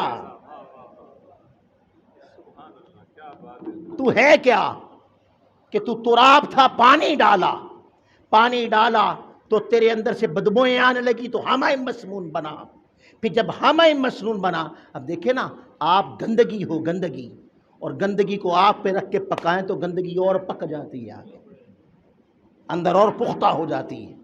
S1: تو ہے کیا، کہ تو تراب تھا، پانی ڈالا تو تیرے اندر سے بدبوئیں آنے لگی تو حمأ مسنون بنا۔ پھر جب حمأ مسنون بنا، اب دیکھیں نا، آپ گندگی ہو، گندگی، اور گندگی کو آگ پہ رکھ کے پکائیں تو گندگی اور پک جاتی ہے، آگے اندر اور پختہ ہو جاتی ہے۔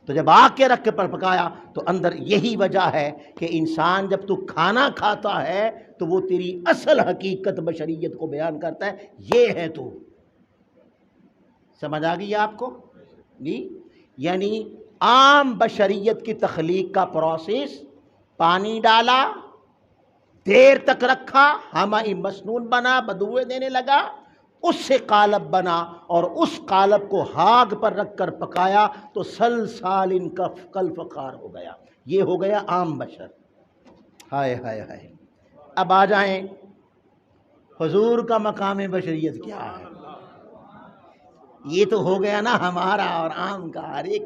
S1: تو جب آگ کے رکھ کے پر پکایا تو اندر، یہی وجہ ہے کہ انسان جب تو کھانا کھاتا ہے تو وہ تیری اصل حقیقت بشریت کو بیان کرتا ہے، یہ ہے تو۔ سمجھ آ گئی آپ کو؟ نہیں، یعنی عام بشریت کی تخلیق کا پروسیس، پانی ڈالا، دیر تک رکھا، حمأ مسنون بنا، بدبوئیں دینے لگا، اس سے قالب بنا، اور اس قالب کو آگ پر رکھ کر پکایا تو صلصال کالفخار ہو گیا۔ یہ ہو گیا عام بشر۔ ہائے ہائے ہائے، اب آ جائیں حضور کا مقام بشریت کیا ہے۔ یہ تو ہو گیا نا ہمارا اور عام کا، ہر ایک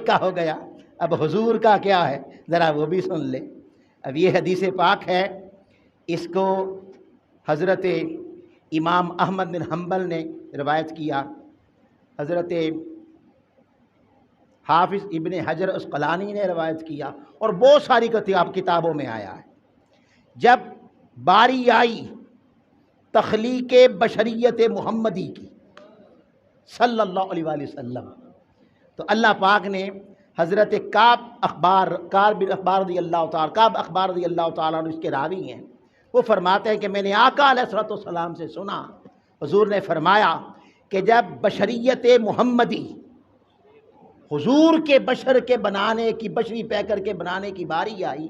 S1: کا ہو گیا۔ اب حضور کا کیا ہے ذرا وہ بھی سن لے۔ اب یہ حدیث پاک ہے، اس کو حضرت امام احمد بن حنبل نے روایت کیا، حضرت حافظ ابن حجر عسقلانی نے روایت کیا، اور بہت ساری کتابوں میں آیا ہے۔ جب باری آئی تخلیق بشریت محمدی کی صلی اللہ علیہ وآلہ وسلم، تو اللہ پاک نے حضرت کعب اخبار رضی اللہ تعالیٰ عنہ، اس کے راوی ہیں، وہ فرماتے ہیں کہ میں نے آقا علیہ السلام سے سنا، حضور نے فرمایا کہ جب بشریت محمدی، حضور کے بشر کے بنانے کی، بشری پیکر کے بنانے کی باری آئی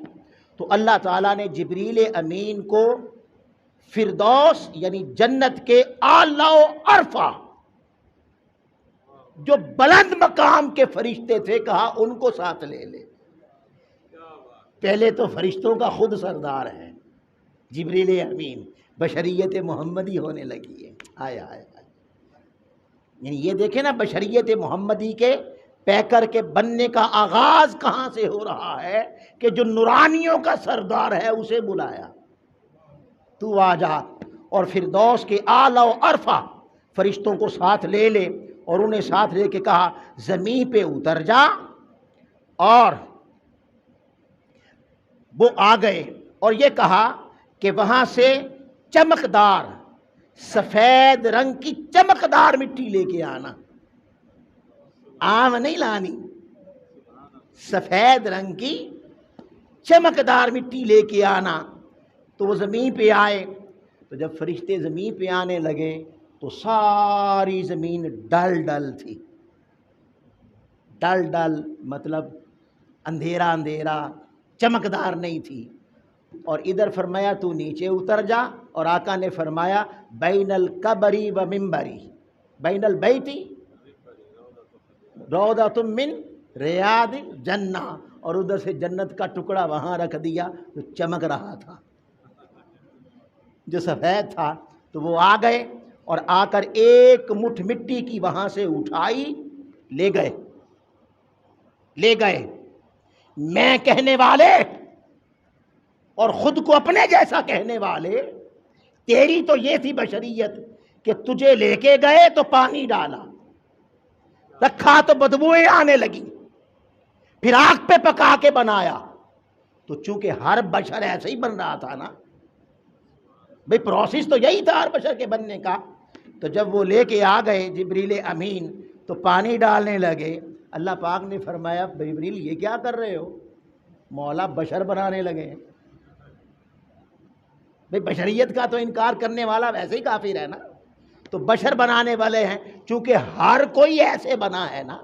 S1: تو اللہ تعالیٰ نے جبریل امین کو فردوس یعنی جنت کے اعلیٰ و ارفع جو بلند مقام کے فرشتے تھے، کہا ان کو ساتھ لے لے۔ پہلے تو فرشتوں کا خود سردار ہے جبریل امین، بشریت محمدی ہونے لگی ہے۔ آیا یعنی یہ دیکھیں نا، بشریت محمدی کے پیکر کے بننے کا آغاز کہاں سے ہو رہا ہے کہ جو نورانیوں کا سردار ہے اسے بلایا، تو آ جا، اور فردوس کے اعلیٰ و ارفع فرشتوں کو ساتھ لے لے، اور انہیں ساتھ لے کے کہا زمین پہ اتر جا، اور وہ آ گئے، اور یہ کہا کہ وہاں سے چمکدار سفید رنگ کی چمکدار مٹی لے کے آنا، عام نہیں لانی، سفید رنگ کی چمکدار مٹی لے کے آنا۔ تو وہ زمین پہ آئے، تو جب فرشتے زمین پہ آنے لگے تو ساری زمین ڈل ڈل تھی۔ ڈل ڈل مطلب اندھیرا اندھیرا، چمکدار نہیں تھی۔ اور ادھر فرمایا تو نیچے اتر جا، اور آقا نے فرمایا بین القبری و منبری، بین البیتی روضۃ من ریاض الجنہ، اور ادھر سے جنت کا ٹکڑا وہاں رکھ دیا جو چمک رہا تھا، جو سفید تھا۔ تو وہ آ گئے اور آ کر ایک مٹھ مٹی کی وہاں سے اٹھائی، لے گئے۔ میں کہنے والے اور خود کو اپنے جیسا کہنے والے، تیری تو یہ تھی بشریت کہ تجھے لے کے گئے تو پانی ڈالا، رکھا تو بدبوئیں آنے لگی، پھر آگ پہ پکا کے بنایا۔ تو چونکہ ہر بشر ایسے ہی بن رہا تھا نا بھئی، پروسیس تو یہی تھا ہر بشر کے بننے کا۔ تو جب وہ لے کے آ گئے جبریل امین تو پانی ڈالنے لگے، اللہ پاک نے فرمایا جبریل یہ کیا کر رہے ہو؟ مولا بشر بنانے لگے ہیں۔ بھئی بشریت کا تو انکار کرنے والا ویسے ہی کافر ہے نا، تو بشر بنانے والے ہیں، چونکہ ہر کوئی ایسے بنا ہے نا،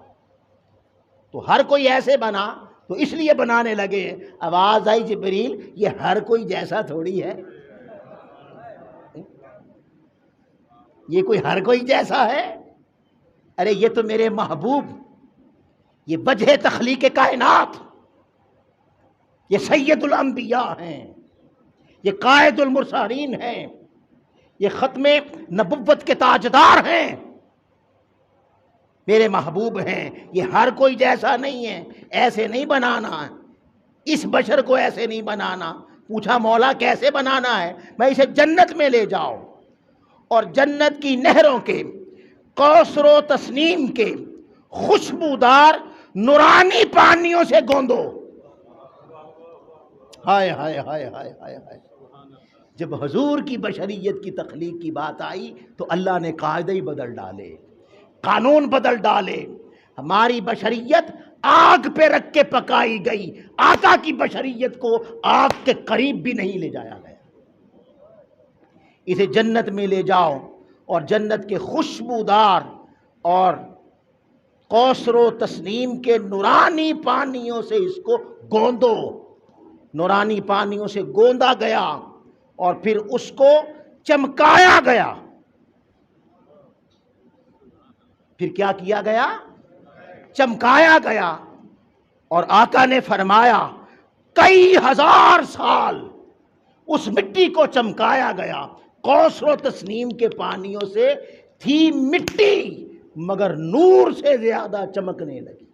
S1: تو ہر کوئی ایسے بنا تو اس لیے بنانے لگے ہیں۔ آواز آئی جبریل یہ ہر کوئی جیسا تھوڑی ہے، یہ کوئی ہر کوئی جیسا ہے؟ ارے یہ تو میرے محبوب، یہ وجہ تخلیق کائنات، یہ سید الانبیاء ہیں، یہ قائد المرسلین ہیں، یہ ختم نبوت کے تاجدار ہیں، میرے محبوب ہیں۔ یہ ہر کوئی جیسا نہیں ہے، ایسے نہیں بنانا، اس بشر کو ایسے نہیں بنانا۔ پوچھا مولا کیسے بنانا ہے؟ میں اسے جنت میں لے جاؤ اور جنت کی نہروں کے، کوثر و تسنیم کے خوشبودار نورانی پانیوں سے گوندو۔ ہائے ہائے ہائے ہائے ہائے ہائے۔ جب حضور کی بشریت کی تخلیق کی بات آئی تو اللہ نے قاعدے ہی بدل ڈالے، قانون بدل ڈالے۔ ہماری بشریت آگ پہ رکھ کے پکائی گئی، آقا کی بشریت کو آگ کے قریب بھی نہیں لے جایا گیا۔ اسے جنت میں لے جاؤ اور جنت کے خوشبودار اور کوثر و تسنیم کے نورانی پانیوں سے اس کو گوندو۔ نورانی پانیوں سے گوندا گیا اور پھر اس کو چمکایا گیا۔ پھر کیا کیا گیا؟ چمکایا گیا۔ اور آقا نے فرمایا کئی ہزار سال اس مٹی کو چمکایا گیا، کوثر و تسنیم کے پانیوں سے تھی مٹی مگر نور سے زیادہ چمکنے لگی۔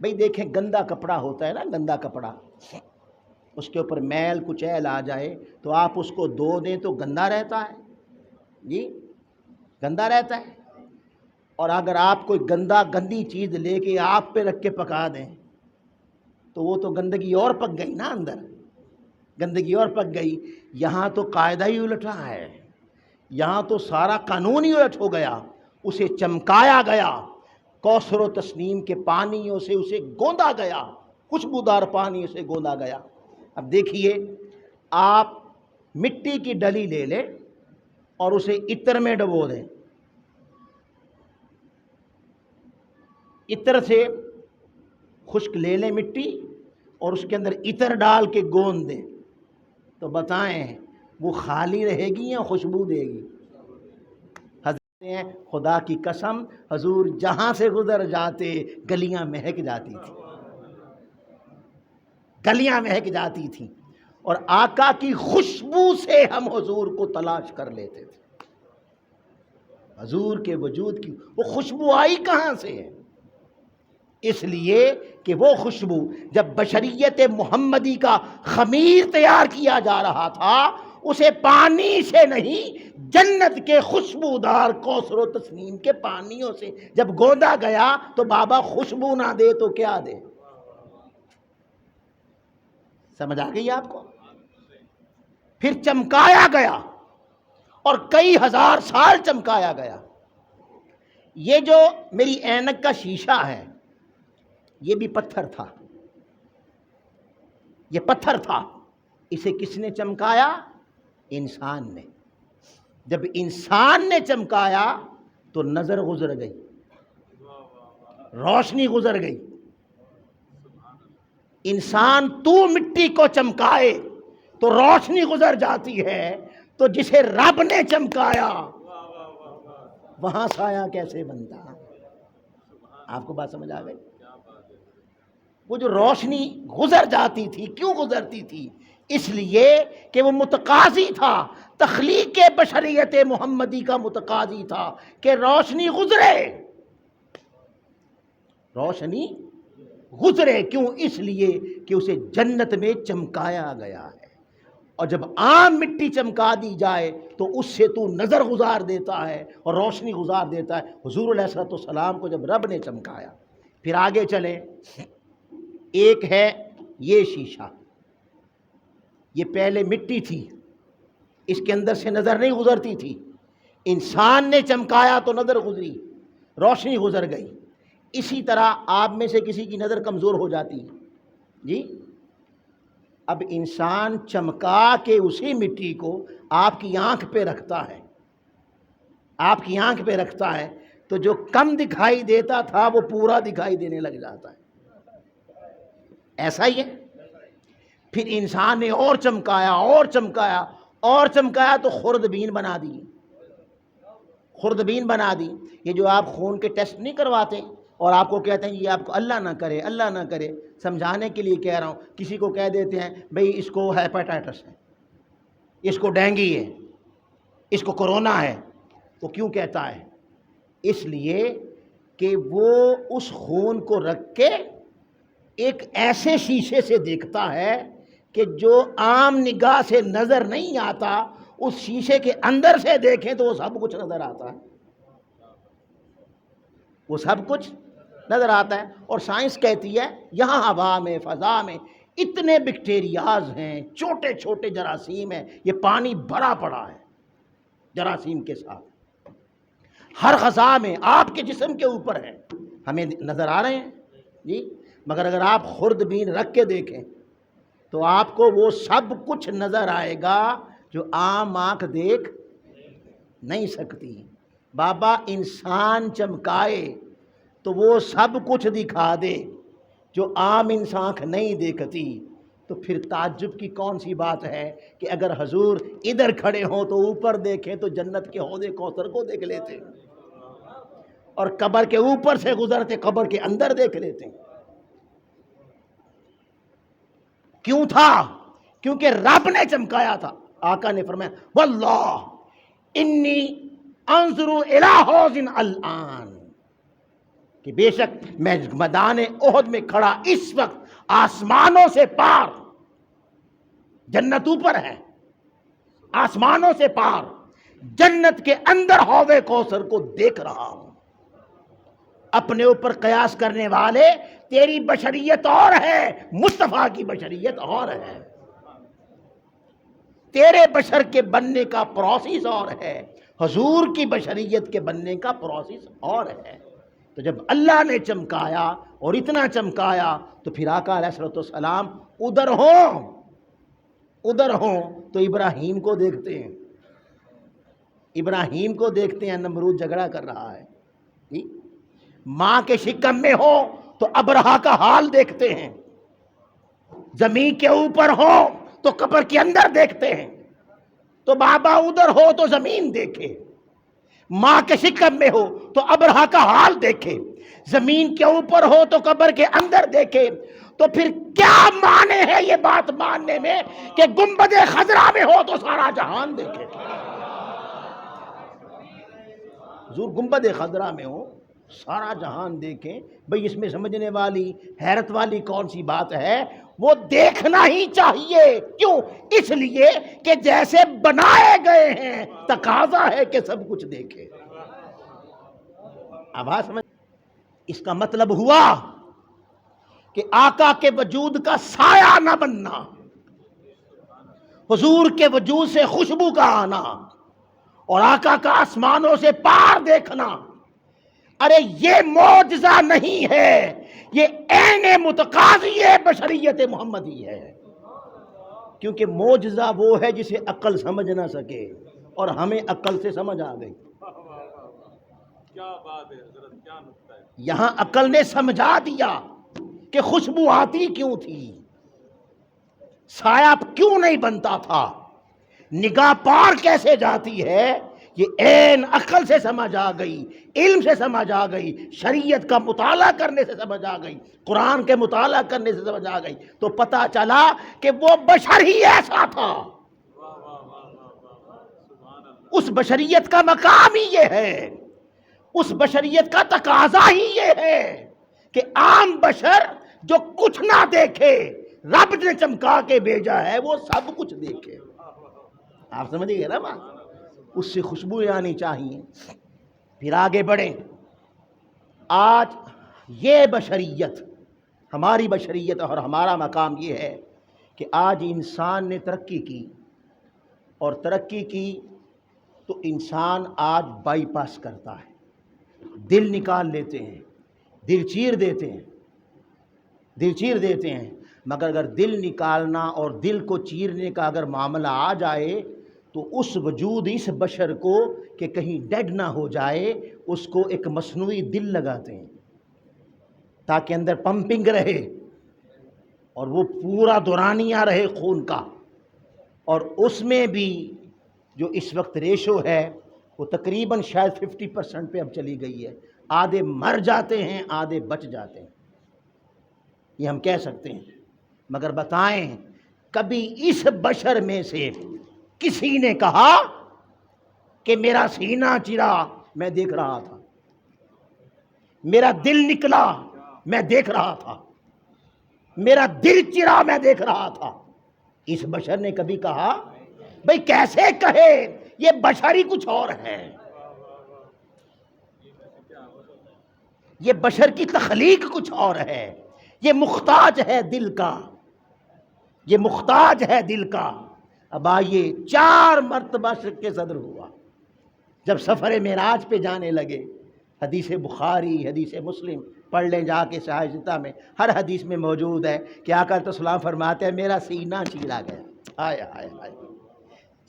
S1: بھئی دیکھیں گندا کپڑا ہوتا ہے نا، گندا کپڑا، اس کے اوپر میل کچیل آ جائے تو آپ اس کو دھو دیں تو گندا رہتا ہے، جی گندا رہتا ہے۔ اور اگر آپ کوئی گندی چیز لے کے آپ پہ رکھ کے پکا دیں تو وہ تو گندگی اور پک گئی نا، اندر گندگی اور پک گئی۔ یہاں تو قاعدہ ہی الٹا ہے، یہاں تو سارا قانون ہی الٹ ہو گیا۔ اسے چمکایا گیا، کوثر و تسنیم کے پانیوں سے اسے گوندا گیا، خوشبودار پانیوں سے گوندا گیا۔ اب دیکھیے، آپ مٹی کی ڈلی لے لیں اور اسے عطر میں ڈبو دیں، عطر سے خشک لے لیں مٹی اور اس کے اندر عطر ڈال کے گوند دیں، تو بتائیں وہ خالی رہے گی یا خوشبو دے گی؟ حضرت خدا کی قسم حضور جہاں سے گزر جاتے گلیاں مہک جاتی تھی، گلیاں مہک جاتی تھیں، اور آقا کی خوشبو سے ہم حضور کو تلاش کر لیتے تھے۔ حضور کے وجود کی وہ خوشبو آئی کہاں سے ہے؟ اس لیے کہ وہ خوشبو جب بشریت محمدی کا خمیر تیار کیا جا رہا تھا، اسے پانی سے نہیں، جنت کے خوشبودار کوثر و تسنیم کے پانیوں سے جب گوندا گیا تو بابا خوشبو نہ دے تو کیا دے؟ سمجھ آ گئی آپ کو؟ پھر چمکایا گیا اور کئی ہزار سال چمکایا گیا۔ یہ جو میری اینک کا شیشہ ہے یہ بھی پتھر تھا، یہ پتھر تھا، اسے کس نے چمکایا؟ انسان نے۔ جب انسان نے چمکایا تو نظر گزر گئی، روشنی گزر گئی۔ انسان تو مٹی کو چمکائے تو روشنی گزر جاتی ہے، تو جسے رب نے چمکایا وہاں سایہ کیسے بنتا؟ آپ کو بات سمجھ آ گئی؟ وہ جو روشنی گزر جاتی تھی، کیوں گزرتی تھی؟ اس لیے کہ وہ متقاضی تھا، تخلیق بشریت محمدی کا متقاضی تھا کہ روشنی گزرے، روشنی گزرے۔ کیوں؟ اس لیے کہ اسے جنت میں چمکایا گیا ہے، اور جب عام مٹی چمکا دی جائے تو اس سے تو نظر گزار دیتا ہے اور روشنی گزار دیتا ہے۔ حضور علیہ الصلوۃ والسلام کو جب رب نے چمکایا، پھر آگے چلیں، ایک ہے یہ شیشہ، یہ پہلے مٹی تھی، اس کے اندر سے نظر نہیں گزرتی تھی، انسان نے چمکایا تو نظر گزری، روشنی گزر گئی۔ اسی طرح آپ میں سے کسی کی نظر کمزور ہو جاتی جی، اب انسان چمکا کے اسی مٹی کو آپ کی آنکھ پہ رکھتا ہے، آپ کی آنکھ پہ رکھتا ہے، تو جو کم دکھائی دیتا تھا وہ پورا دکھائی دینے لگ جاتا ہے۔ ایسا ہی ہے۔ پھر انسان نے اور چمکایا اور چمکایا اور چمکایا تو خوردبین بنا دی، خوردبین بنا دی۔ یہ جو آپ خون کے ٹیسٹ نہیں کرواتے اور آپ کو کہتے ہیں یہ آپ کو اللہ نہ کرے، اللہ نہ کرے، سمجھانے کے لیے کہہ رہا ہوں، کسی کو کہہ دیتے ہیں بھئی اس کو ہیپاٹائٹس ہے، اس کو ڈینگی ہے، اس کو کورونا ہے، تو کیوں کہتا ہے؟ اس لیے کہ وہ اس خون کو رکھ کے ایک ایسے شیشے سے دیکھتا ہے کہ جو عام نگاہ سے نظر نہیں آتا، اس شیشے کے اندر سے دیکھیں تو وہ سب کچھ نظر آتا ہے، وہ سب کچھ نظر آتا ہے۔ اور سائنس کہتی ہے یہاں ہوا میں، فضا میں اتنے بیکٹیریاز ہیں، چھوٹے چھوٹے جراثیم ہیں، یہ پانی بھرا پڑا ہے جراثیم کے ساتھ، ہر غذا میں، آپ کے جسم کے اوپر ہے، ہمیں نظر آ رہے ہیں جی، مگر اگر آپ خوردبین رکھ کے دیکھیں تو آپ کو وہ سب کچھ نظر آئے گا جو عام آنکھ دیکھ نہیں سکتی۔ بابا انسان چمکائے تو وہ سب کچھ دکھا دے جو عام انسان نہیں دیکھتی، تو پھر تعجب کی کون سی بات ہے کہ اگر حضور ادھر کھڑے ہوں تو اوپر دیکھیں تو جنت کے حوض کوثر کو دیکھ لیتے، اور قبر کے اوپر سے گزرتے قبر کے اندر دیکھ لیتے۔ کیوں تھا؟ کیونکہ رب نے چمکایا تھا۔ آقا نے فرمایا واللہ انی انظر الی حوض الان، کہ بے شک میں میدان احد میں کھڑا اس وقت آسمانوں سے پار، جنت اوپر ہے، آسمانوں سے پار جنت کے اندر حوض کوثر کو دیکھ رہا ہوں۔ اپنے اوپر قیاس کرنے والے، تیری بشریت اور ہے، مصطفیٰ کی بشریت اور ہے، تیرے بشر کے بننے کا پروسیس اور ہے، حضور کی بشریت کے بننے کا پروسیس اور ہے۔ تو جب اللہ نے چمکایا اور اتنا چمکایا تو پھر آقا علیہ الصلوۃ والسلام ادھر ہوں تو ابراہیم کو دیکھتے ہیں، ابراہیم کو دیکھتے ہیں، نمرود جھگڑا کر رہا ہے جی، ماں کے شکم میں ہو تو ابرہا کا حال دیکھتے ہیں، زمین کے اوپر ہو تو قبر کے اندر دیکھتے ہیں، تو بابا ادھر ہو تو زمین دیکھے، ماں کے شکم میں ہو تو ابرہا کا حال دیکھے، زمین کے اوپر ہو تو قبر کے اندر دیکھے۔ تو پھر کیا معنی ہے یہ بات ماننے میں کہ گنبد خضرا میں ہو تو سارا جہان دیکھے؟ حضور گنبد خضرا میں ہو سارا جہان دیکھیں، بھئی اس میں سمجھنے والی، حیرت والی کون سی بات ہے؟ وہ دیکھنا ہی چاہیے۔ کیوں؟ اس لیے کہ جیسے بنائے گئے ہیں تقاضا ہے کہ سب کچھ دیکھے۔ آواز سمجھ؟ اس کا مطلب ہوا کہ آقا کے وجود کا سایہ نہ بننا، حضور کے وجود سے خوشبو کا آنا اور آقا کا آسمانوں سے پار دیکھنا، ارے یہ معجزہ نہیں ہے، یہ عین متقاضی بشریت محمدی ہے۔ کیونکہ معجزہ وہ ہے جسے عقل سمجھ نہ سکے، اور ہمیں عقل سے سمجھ آ گئی۔
S2: کیا بات ہے حضرت، کیا نکتہ ہے۔
S1: یہاں عقل نے سمجھا دیا کہ خوشبو آتی کیوں تھی، سایہ کیوں نہیں بنتا تھا، نگاہ پار کیسے جاتی ہے، یہ عین عقل سے سمجھ آ گئی، علم سے سمجھ آ گئی، شریعت کا مطالعہ کرنے سے سمجھ آ گئی، قرآن کے مطالعہ کرنے سے سمجھ آ گئی، تو پتہ چلا کہ وہ بشر ہی ایسا تھا۔ اس بشریت کا مقام ہی یہ ہے، اس بشریت کا تقاضا ہی یہ ہے کہ عام بشر جو کچھ نہ دیکھے، رب نے چمکا کے بھیجا ہے وہ سب کچھ دیکھے۔ آپ سمجھ گئے نا بات؟ اس سے خوشبو آنی چاہیے۔ پھر آگے بڑھیں۔ آج یہ بشریت، ہماری بشریت اور ہمارا مقام یہ ہے کہ آج انسان نے ترقی کی، اور ترقی کی تو انسان آج بائی پاس کرتا ہے، دل نکال لیتے ہیں، دل چیر دیتے ہیں، دل چیر دیتے ہیں۔ مگر اگر دل نکالنا اور دل کو چیرنے کا اگر معاملہ آ جائے تو اس وجود، اس بشر کو کہ کہیں ڈیڈ نہ ہو جائے، اس کو ایک مصنوعی دل لگاتے ہیں تاکہ اندر پمپنگ رہے اور وہ پورا دورانیہ رہے خون کا۔ اور اس میں بھی جو اس وقت ریشو ہے وہ تقریباً شاید 50% پہ اب چلی گئی ہے، آدھے مر جاتے ہیں آدھے بچ جاتے ہیں، یہ ہم کہہ سکتے ہیں۔ مگر بتائیں کبھی اس بشر میں سے کسی نے کہا کہ میرا سینہ چرا میں دیکھ رہا تھا، میرا دل نکلا میں دیکھ رہا تھا، میرا دل چرا میں دیکھ رہا تھا؟ اس بشر نے کبھی کہا؟ بھئی کیسے کہے، یہ بشر ہی کچھ اور ہے، یہ بشر کی تخلیق کچھ اور ہے، یہ محتاج ہے دل کا، یہ محتاج ہے دل کا۔ اب آئیے 4 مرتبہ شق صدر ہوا، جب سفر معراج پہ جانے لگے۔ حدیث بخاری، حدیث مسلم پڑھ لیں جا کے صحیح ستہ میں، ہر حدیث میں موجود ہے کہ آقا علیہ السلام فرماتے ہیں میرا سینہ چیرا گیا۔ آئے آئے آئے،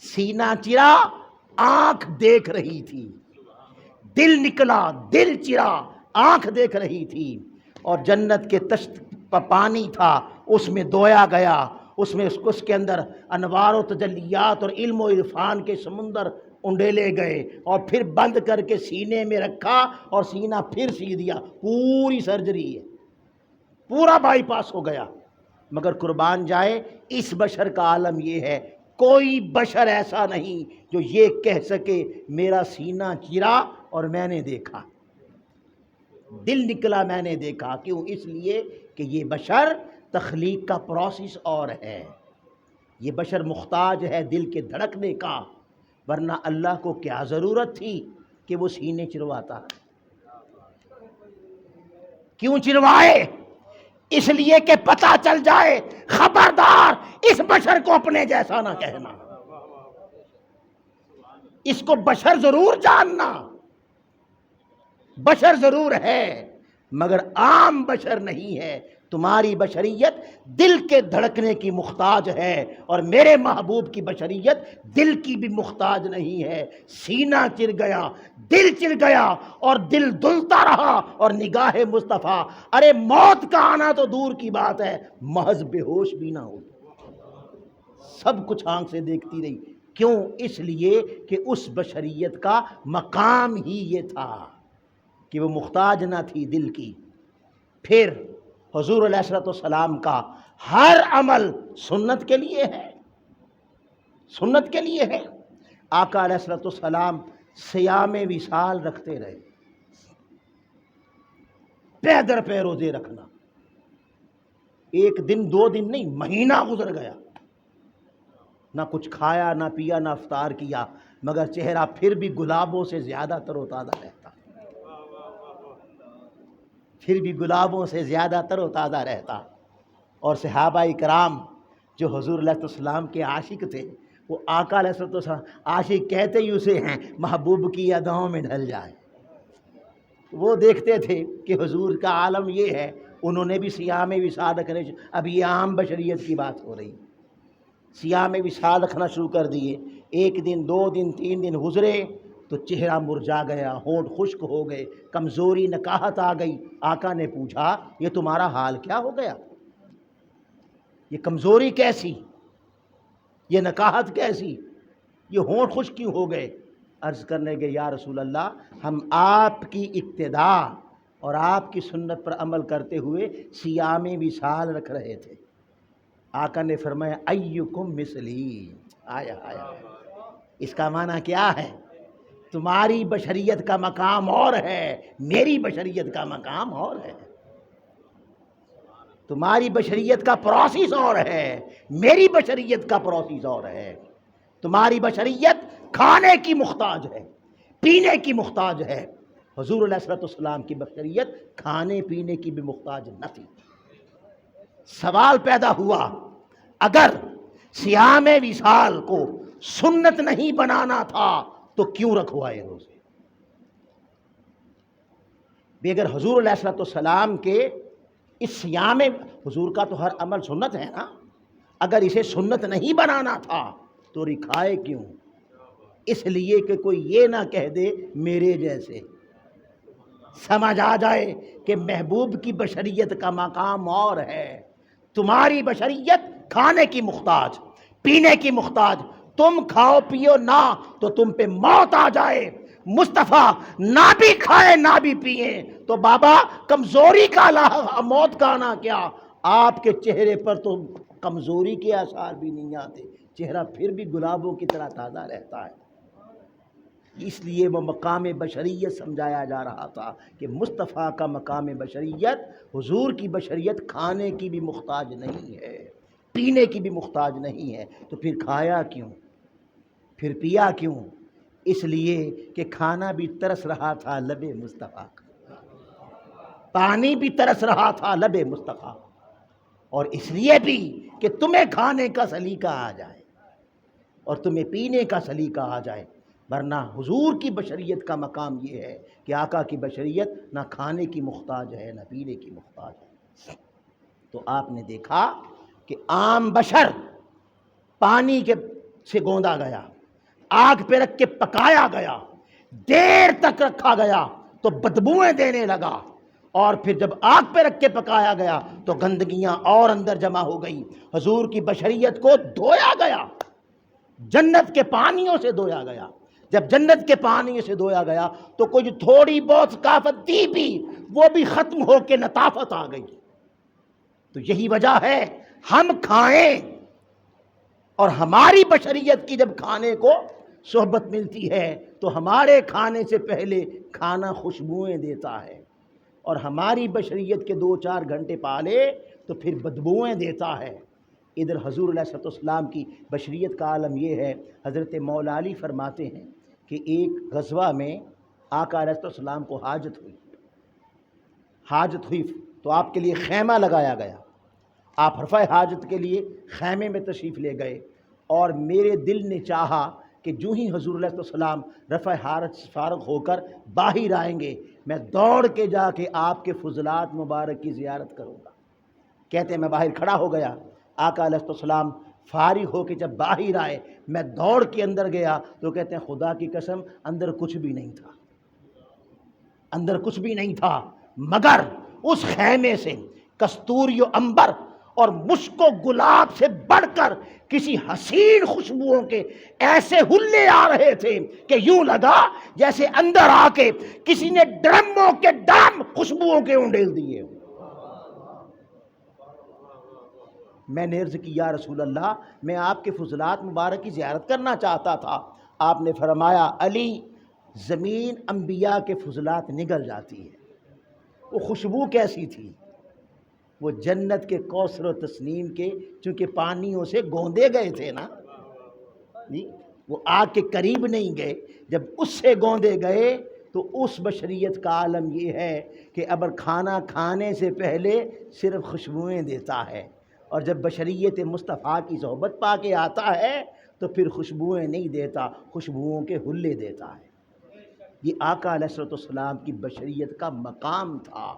S1: سینہ چرا، آنکھ دیکھ رہی تھی، دل نکلا، دل چرا، آنکھ دیکھ رہی تھی، اور جنت کے تشت پہ پانی تھا، اس میں دویا گیا، اس میں اس کے اندر انوار و تجلیات اور علم و عرفان کے سمندر انڈیلے گئے، اور پھر بند کر کے سینے میں رکھا اور سینہ پھر سی دیا۔ پوری سرجری ہے، پورا بائی پاس ہو گیا۔ مگر قربان جائے اس بشر کا عالم یہ ہے، کوئی بشر ایسا نہیں جو یہ کہہ سکے میرا سینہ چرا اور میں نے دیکھا، دل نکلا میں نے دیکھا۔ کیوں؟ اس لیے کہ یہ بشر تخلیق کا پروسیس اور ہے، یہ بشر محتاج ہے دل کے دھڑکنے کا، ورنہ اللہ کو کیا ضرورت تھی کہ وہ سینے چرواتا؟ کیوں چروائے؟ اس لیے کہ پتہ چل جائے، خبردار اس بشر کو اپنے جیسا نہ کہنا، اس کو بشر ضرور جاننا، بشر ضرور ہے مگر عام بشر نہیں ہے۔ تمہاری بشریت دل کے دھڑکنے کی محتاج ہے، اور میرے محبوب کی بشریت دل کی بھی محتاج نہیں ہے۔ سینہ چر گیا، دل چر گیا، اور دل دلتا رہا، اور نگاہ مصطفیٰ، ارے موت کا آنا تو دور کی بات ہے، محض بے ہوش بھی نہ ہو، سب کچھ آنکھ سے دیکھتی رہی۔ کیوں؟ اس لیے کہ اس بشریت کا مقام ہی یہ تھا کہ وہ محتاج نہ تھی دل کی۔ پھر حضور علیہ السلام کا ہر عمل سنت کے لیے ہے، سنت کے لیے ہے۔ آقا علیہ السلام صیام وصال رکھتے رہے، پے در پے روزے رکھنا، ایک دن 2 دن نہیں، مہینہ گزر گیا، نہ کچھ کھایا نہ پیا نہ افطار کیا، مگر چہرہ پھر بھی گلابوں سے زیادہ تر و تازہ رہتا، پھر بھی گلابوں سے زیادہ تر و تازہ رہتا۔ اور صحابہ کرام جو حضور علیہ السلام کے عاشق تھے، وہ آقا علیہ السلام عاشق کہتے ہی اسے ہیں محبوب کی اداؤں میں ڈھل جائے۔ وہ دیکھتے تھے کہ حضور کا عالم یہ ہے، انہوں نے بھی صیام وصال رکھنے، اب یہ عام بشریت کی بات ہو رہی، صیام وصال رکھنا شروع کر دیے۔ 1 دن 2 دن 3 دن گزرے تو چہرہ مرجھا گیا، ہونٹ خشک ہو گئے، کمزوری نکاہت آ گئی۔ آقا نے پوچھا یہ تمہارا حال کیا ہو گیا؟ یہ کمزوری کیسی، یہ نکاہت کیسی، یہ ہونٹ خشک کیوں ہو گئے؟ عرض کرنے گئے یا رسول اللہ، ہم آپ کی اقتدا اور آپ کی سنت پر عمل کرتے ہوئے صیام وصال رکھ رہے تھے۔ آقا نے فرمایا ایکم مثلی، آیا آیا، اس کا معنی کیا ہے؟ تمہاری بشریت کا مقام اور ہے، میری بشریت کا مقام اور ہے۔ تمہاری بشریت کا پروسیس اور ہے، میری بشریت کا پروسیس اور ہے۔ تمہاری بشریت کھانے کی محتاج ہے، پینے کی محتاج ہے، حضور علیہ السلام کی بشریت کھانے پینے کی بھی محتاج نہ تھی۔ سوال پیدا ہوا اگر صیام وصال کو سنت نہیں بنانا تھا تو کیوں رکھوائے روزے؟ بغیر حضور علیہ السلام کے اس صیام، حضور کا تو ہر عمل سنت ہے نا، اگر اسے سنت نہیں بنانا تھا تو رکھائے کیوں؟ اس لیے کہ کوئی یہ نہ کہہ دے میرے جیسے، سمجھ آ جائے کہ محبوب کی بشریت کا مقام اور ہے۔ تمہاری بشریت کھانے کی محتاج، پینے کی محتاج، تم کھاؤ پیو نہ تو تم پہ موت آ جائے۔ مصطفیٰ نہ بھی کھائے نہ بھی پیئے تو بابا کمزوری کا موت کا آنا کیا، آپ کے چہرے پر تو کمزوری کے آثار بھی نہیں آتے، چہرہ پھر بھی گلابوں کی طرح تازہ رہتا ہے۔ اس لیے وہ مقام بشریت سمجھایا جا رہا تھا کہ مصطفیٰ کا مقام بشریت، حضور کی بشریت کھانے کی بھی محتاج نہیں ہے، پینے کی بھی محتاج نہیں ہے، تو پھر کھایا کیوں، پھر پیا کیوں؟ اس لیے کہ کھانا بھی ترس رہا تھا لب مصطفیٰ کا، پانی بھی ترس رہا تھا لب مصطفیٰ، اور اس لیے بھی کہ تمہیں کھانے کا سلیقہ آ جائے اور تمہیں پینے کا سلیقہ آ جائے، ورنہ حضور کی بشریت کا مقام یہ ہے کہ آقا کی بشریت نہ کھانے کی محتاج ہے نہ پینے کی محتاج ہے۔ تو آپ نے دیکھا کہ عام بشر پانی سے گوندا گیا، آگ پہ رکھ کے پکایا گیا، دیر تک رکھا گیا تو بدبوئیں دینے لگا، اور پھر جب آگ پہ رکھ کے پکایا گیا تو گندگیاں اور اندر جمع ہو گئی۔ حضور کی بشریت کو دھویا گیا، جنت کے پانیوں سے دھویا گیا۔ جب جنت کے پانی سے دھویا گیا تو کچھ تھوڑی بہت ثقافت تھی بھی، وہ بھی ختم ہو کے لطافت آ گئی۔ تو یہی وجہ ہے ہم کھائیں، اور ہماری بشریت کی جب کھانے کو صحبت ملتی ہے تو ہمارے کھانے سے پہلے کھانا خوشبوئیں دیتا ہے، اور ہماری بشریت کے 2-4 گھنٹے پالے تو پھر بدبوئیں دیتا ہے۔ ادھر حضور علیہ السلام کی بشریت کا عالم یہ ہے، حضرت مولا علی فرماتے ہیں کہ ایک غزوہ میں آقا علیہ السلام کو حاجت ہوئی تو آپ کے لیے خیمہ لگایا گیا، آپ رفع حاجت کے لیے خیمے میں تشریف لے گئے، اور میرے دل نے چاہا کہ جو ہی حضور علیہ السلام رفع حاجت سے فارغ ہو کر باہر آئیں گے، میں دوڑ کے جا کے آپ کے فضلات مبارک کی زیارت کروں گا۔ کہتے ہیں میں باہر کھڑا ہو گیا، آقا علیہ السلام فارغ ہو کے جب باہر آئے، میں دوڑ کے اندر گیا تو کہتے ہیں خدا کی قسم اندر کچھ بھی نہیں تھا، اندر کچھ بھی نہیں تھا، مگر اس خیمے سے کستوری و عنبر اور مشک و گلاب سے بڑھ کر کسی حسین خوشبوؤں کے ایسے ہلے آ رہے تھے کہ یوں لگا جیسے اندر آ کے کسی نے ڈرموں کے ڈرم خوشبوؤں کے انڈیل دیے۔ میں نے عرض کی یا رسول اللہ، میں آپ کے فضلات مبارک کی زیارت کرنا چاہتا تھا۔ آپ نے فرمایا علی، زمین انبیاء کے فضلات نگل جاتی ہے۔ وہ خوشبو کیسی تھی؟ وہ جنت کے کوثر و تسنیم کے چونکہ پانیوں سے گوندے گئے تھے نا، وہ آگ کے قریب نہیں گئے، جب اس سے گوندے گئے تو اس بشریت کا عالم یہ ہے کہ اب کھانا کھانے سے پہلے صرف خوشبوئیں دیتا ہے، اور جب بشریت مصطفیٰ کی صحبت پا کے آتا ہے تو پھر خوشبوئیں نہیں دیتا، خوشبوؤں کے حلے دیتا ہے۔ یہ آقا علیہ الصلوۃ والسلام کی بشریت کا مقام تھا،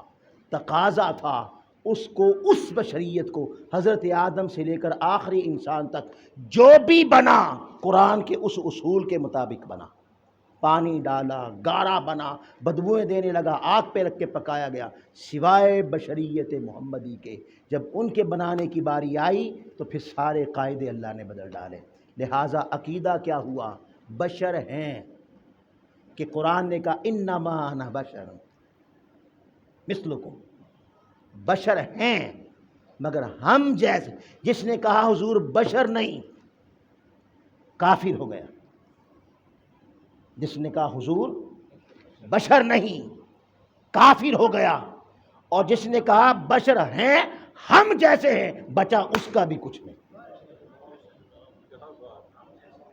S1: تقاضا تھا۔ اس کو، اس بشریت کو حضرت آدم سے لے کر آخری انسان تک جو بھی بنا قرآن کے اس اصول کے مطابق بنا۔ پانی ڈالا، گارا بنا، بدبوئیں دینے لگا، آگ پہ رکھ کے پکایا گیا، سوائے بشریت محمدی کے۔ جب ان کے بنانے کی باری آئی تو پھر سارے قاعدے اللہ نے بدل ڈالے۔ لہٰذا عقیدہ کیا ہوا؟ بشر ہیں، کہ قرآن نے کہا انما انا بشر مثلکم، بشر ہیں مگر ہم جیسے۔ جس نے کہا حضور بشر نہیں، کافر ہو گیا۔ جس نے کہا حضور بشر نہیں، کافر ہو گیا۔ اور جس نے کہا بشر ہیں ہم جیسے ہیں، بچا اس کا بھی کچھ نہیں،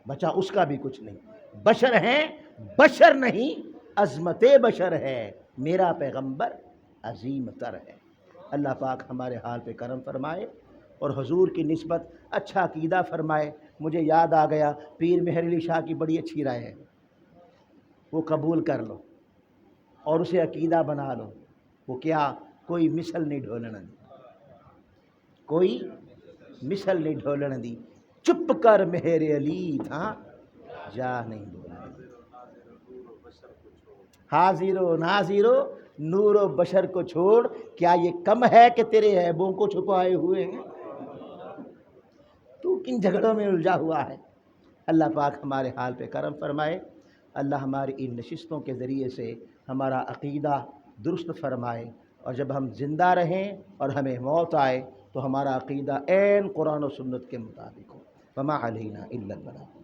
S1: بچا اس کا بھی کچھ نہیں۔ بشر ہیں، بشر نہیں، عظمت بشر ہے، میرا پیغمبر عظیم تر ہے۔ اللہ پاک ہمارے حال پہ کرم فرمائے اور حضور کی نسبت اچھا عقیدہ فرمائے۔ مجھے یاد آ گیا، پیر مہر علی شاہ کی بڑی اچھی رائے ہے، وہ قبول کر لو اور اسے عقیدہ بنا لو۔ وہ کیا؟ کوئی مثل نہیں ڈھولن دی، کوئی مثل نہیں ڈھولن دی، چپ کر مہر علی تھا جا نہیں بولا۔ حاضر و ناظر و نور و بشر کو چھوڑ، کیا یہ کم ہے کہ تیرے عیبوں کو چھپائے ہوئے ہیں؟ تو کن جھگڑوں میں الجھا ہوا ہے؟ اللہ پاک ہمارے حال پہ کرم فرمائے۔ اللہ ہماری ان نشستوں کے ذریعے سے ہمارا عقیدہ درست فرمائے، اور جب ہم زندہ رہیں اور ہمیں موت آئے تو ہمارا عقیدہ عین قرآن و سنت کے مطابق ہو۔ وما علینا الا البلاغ۔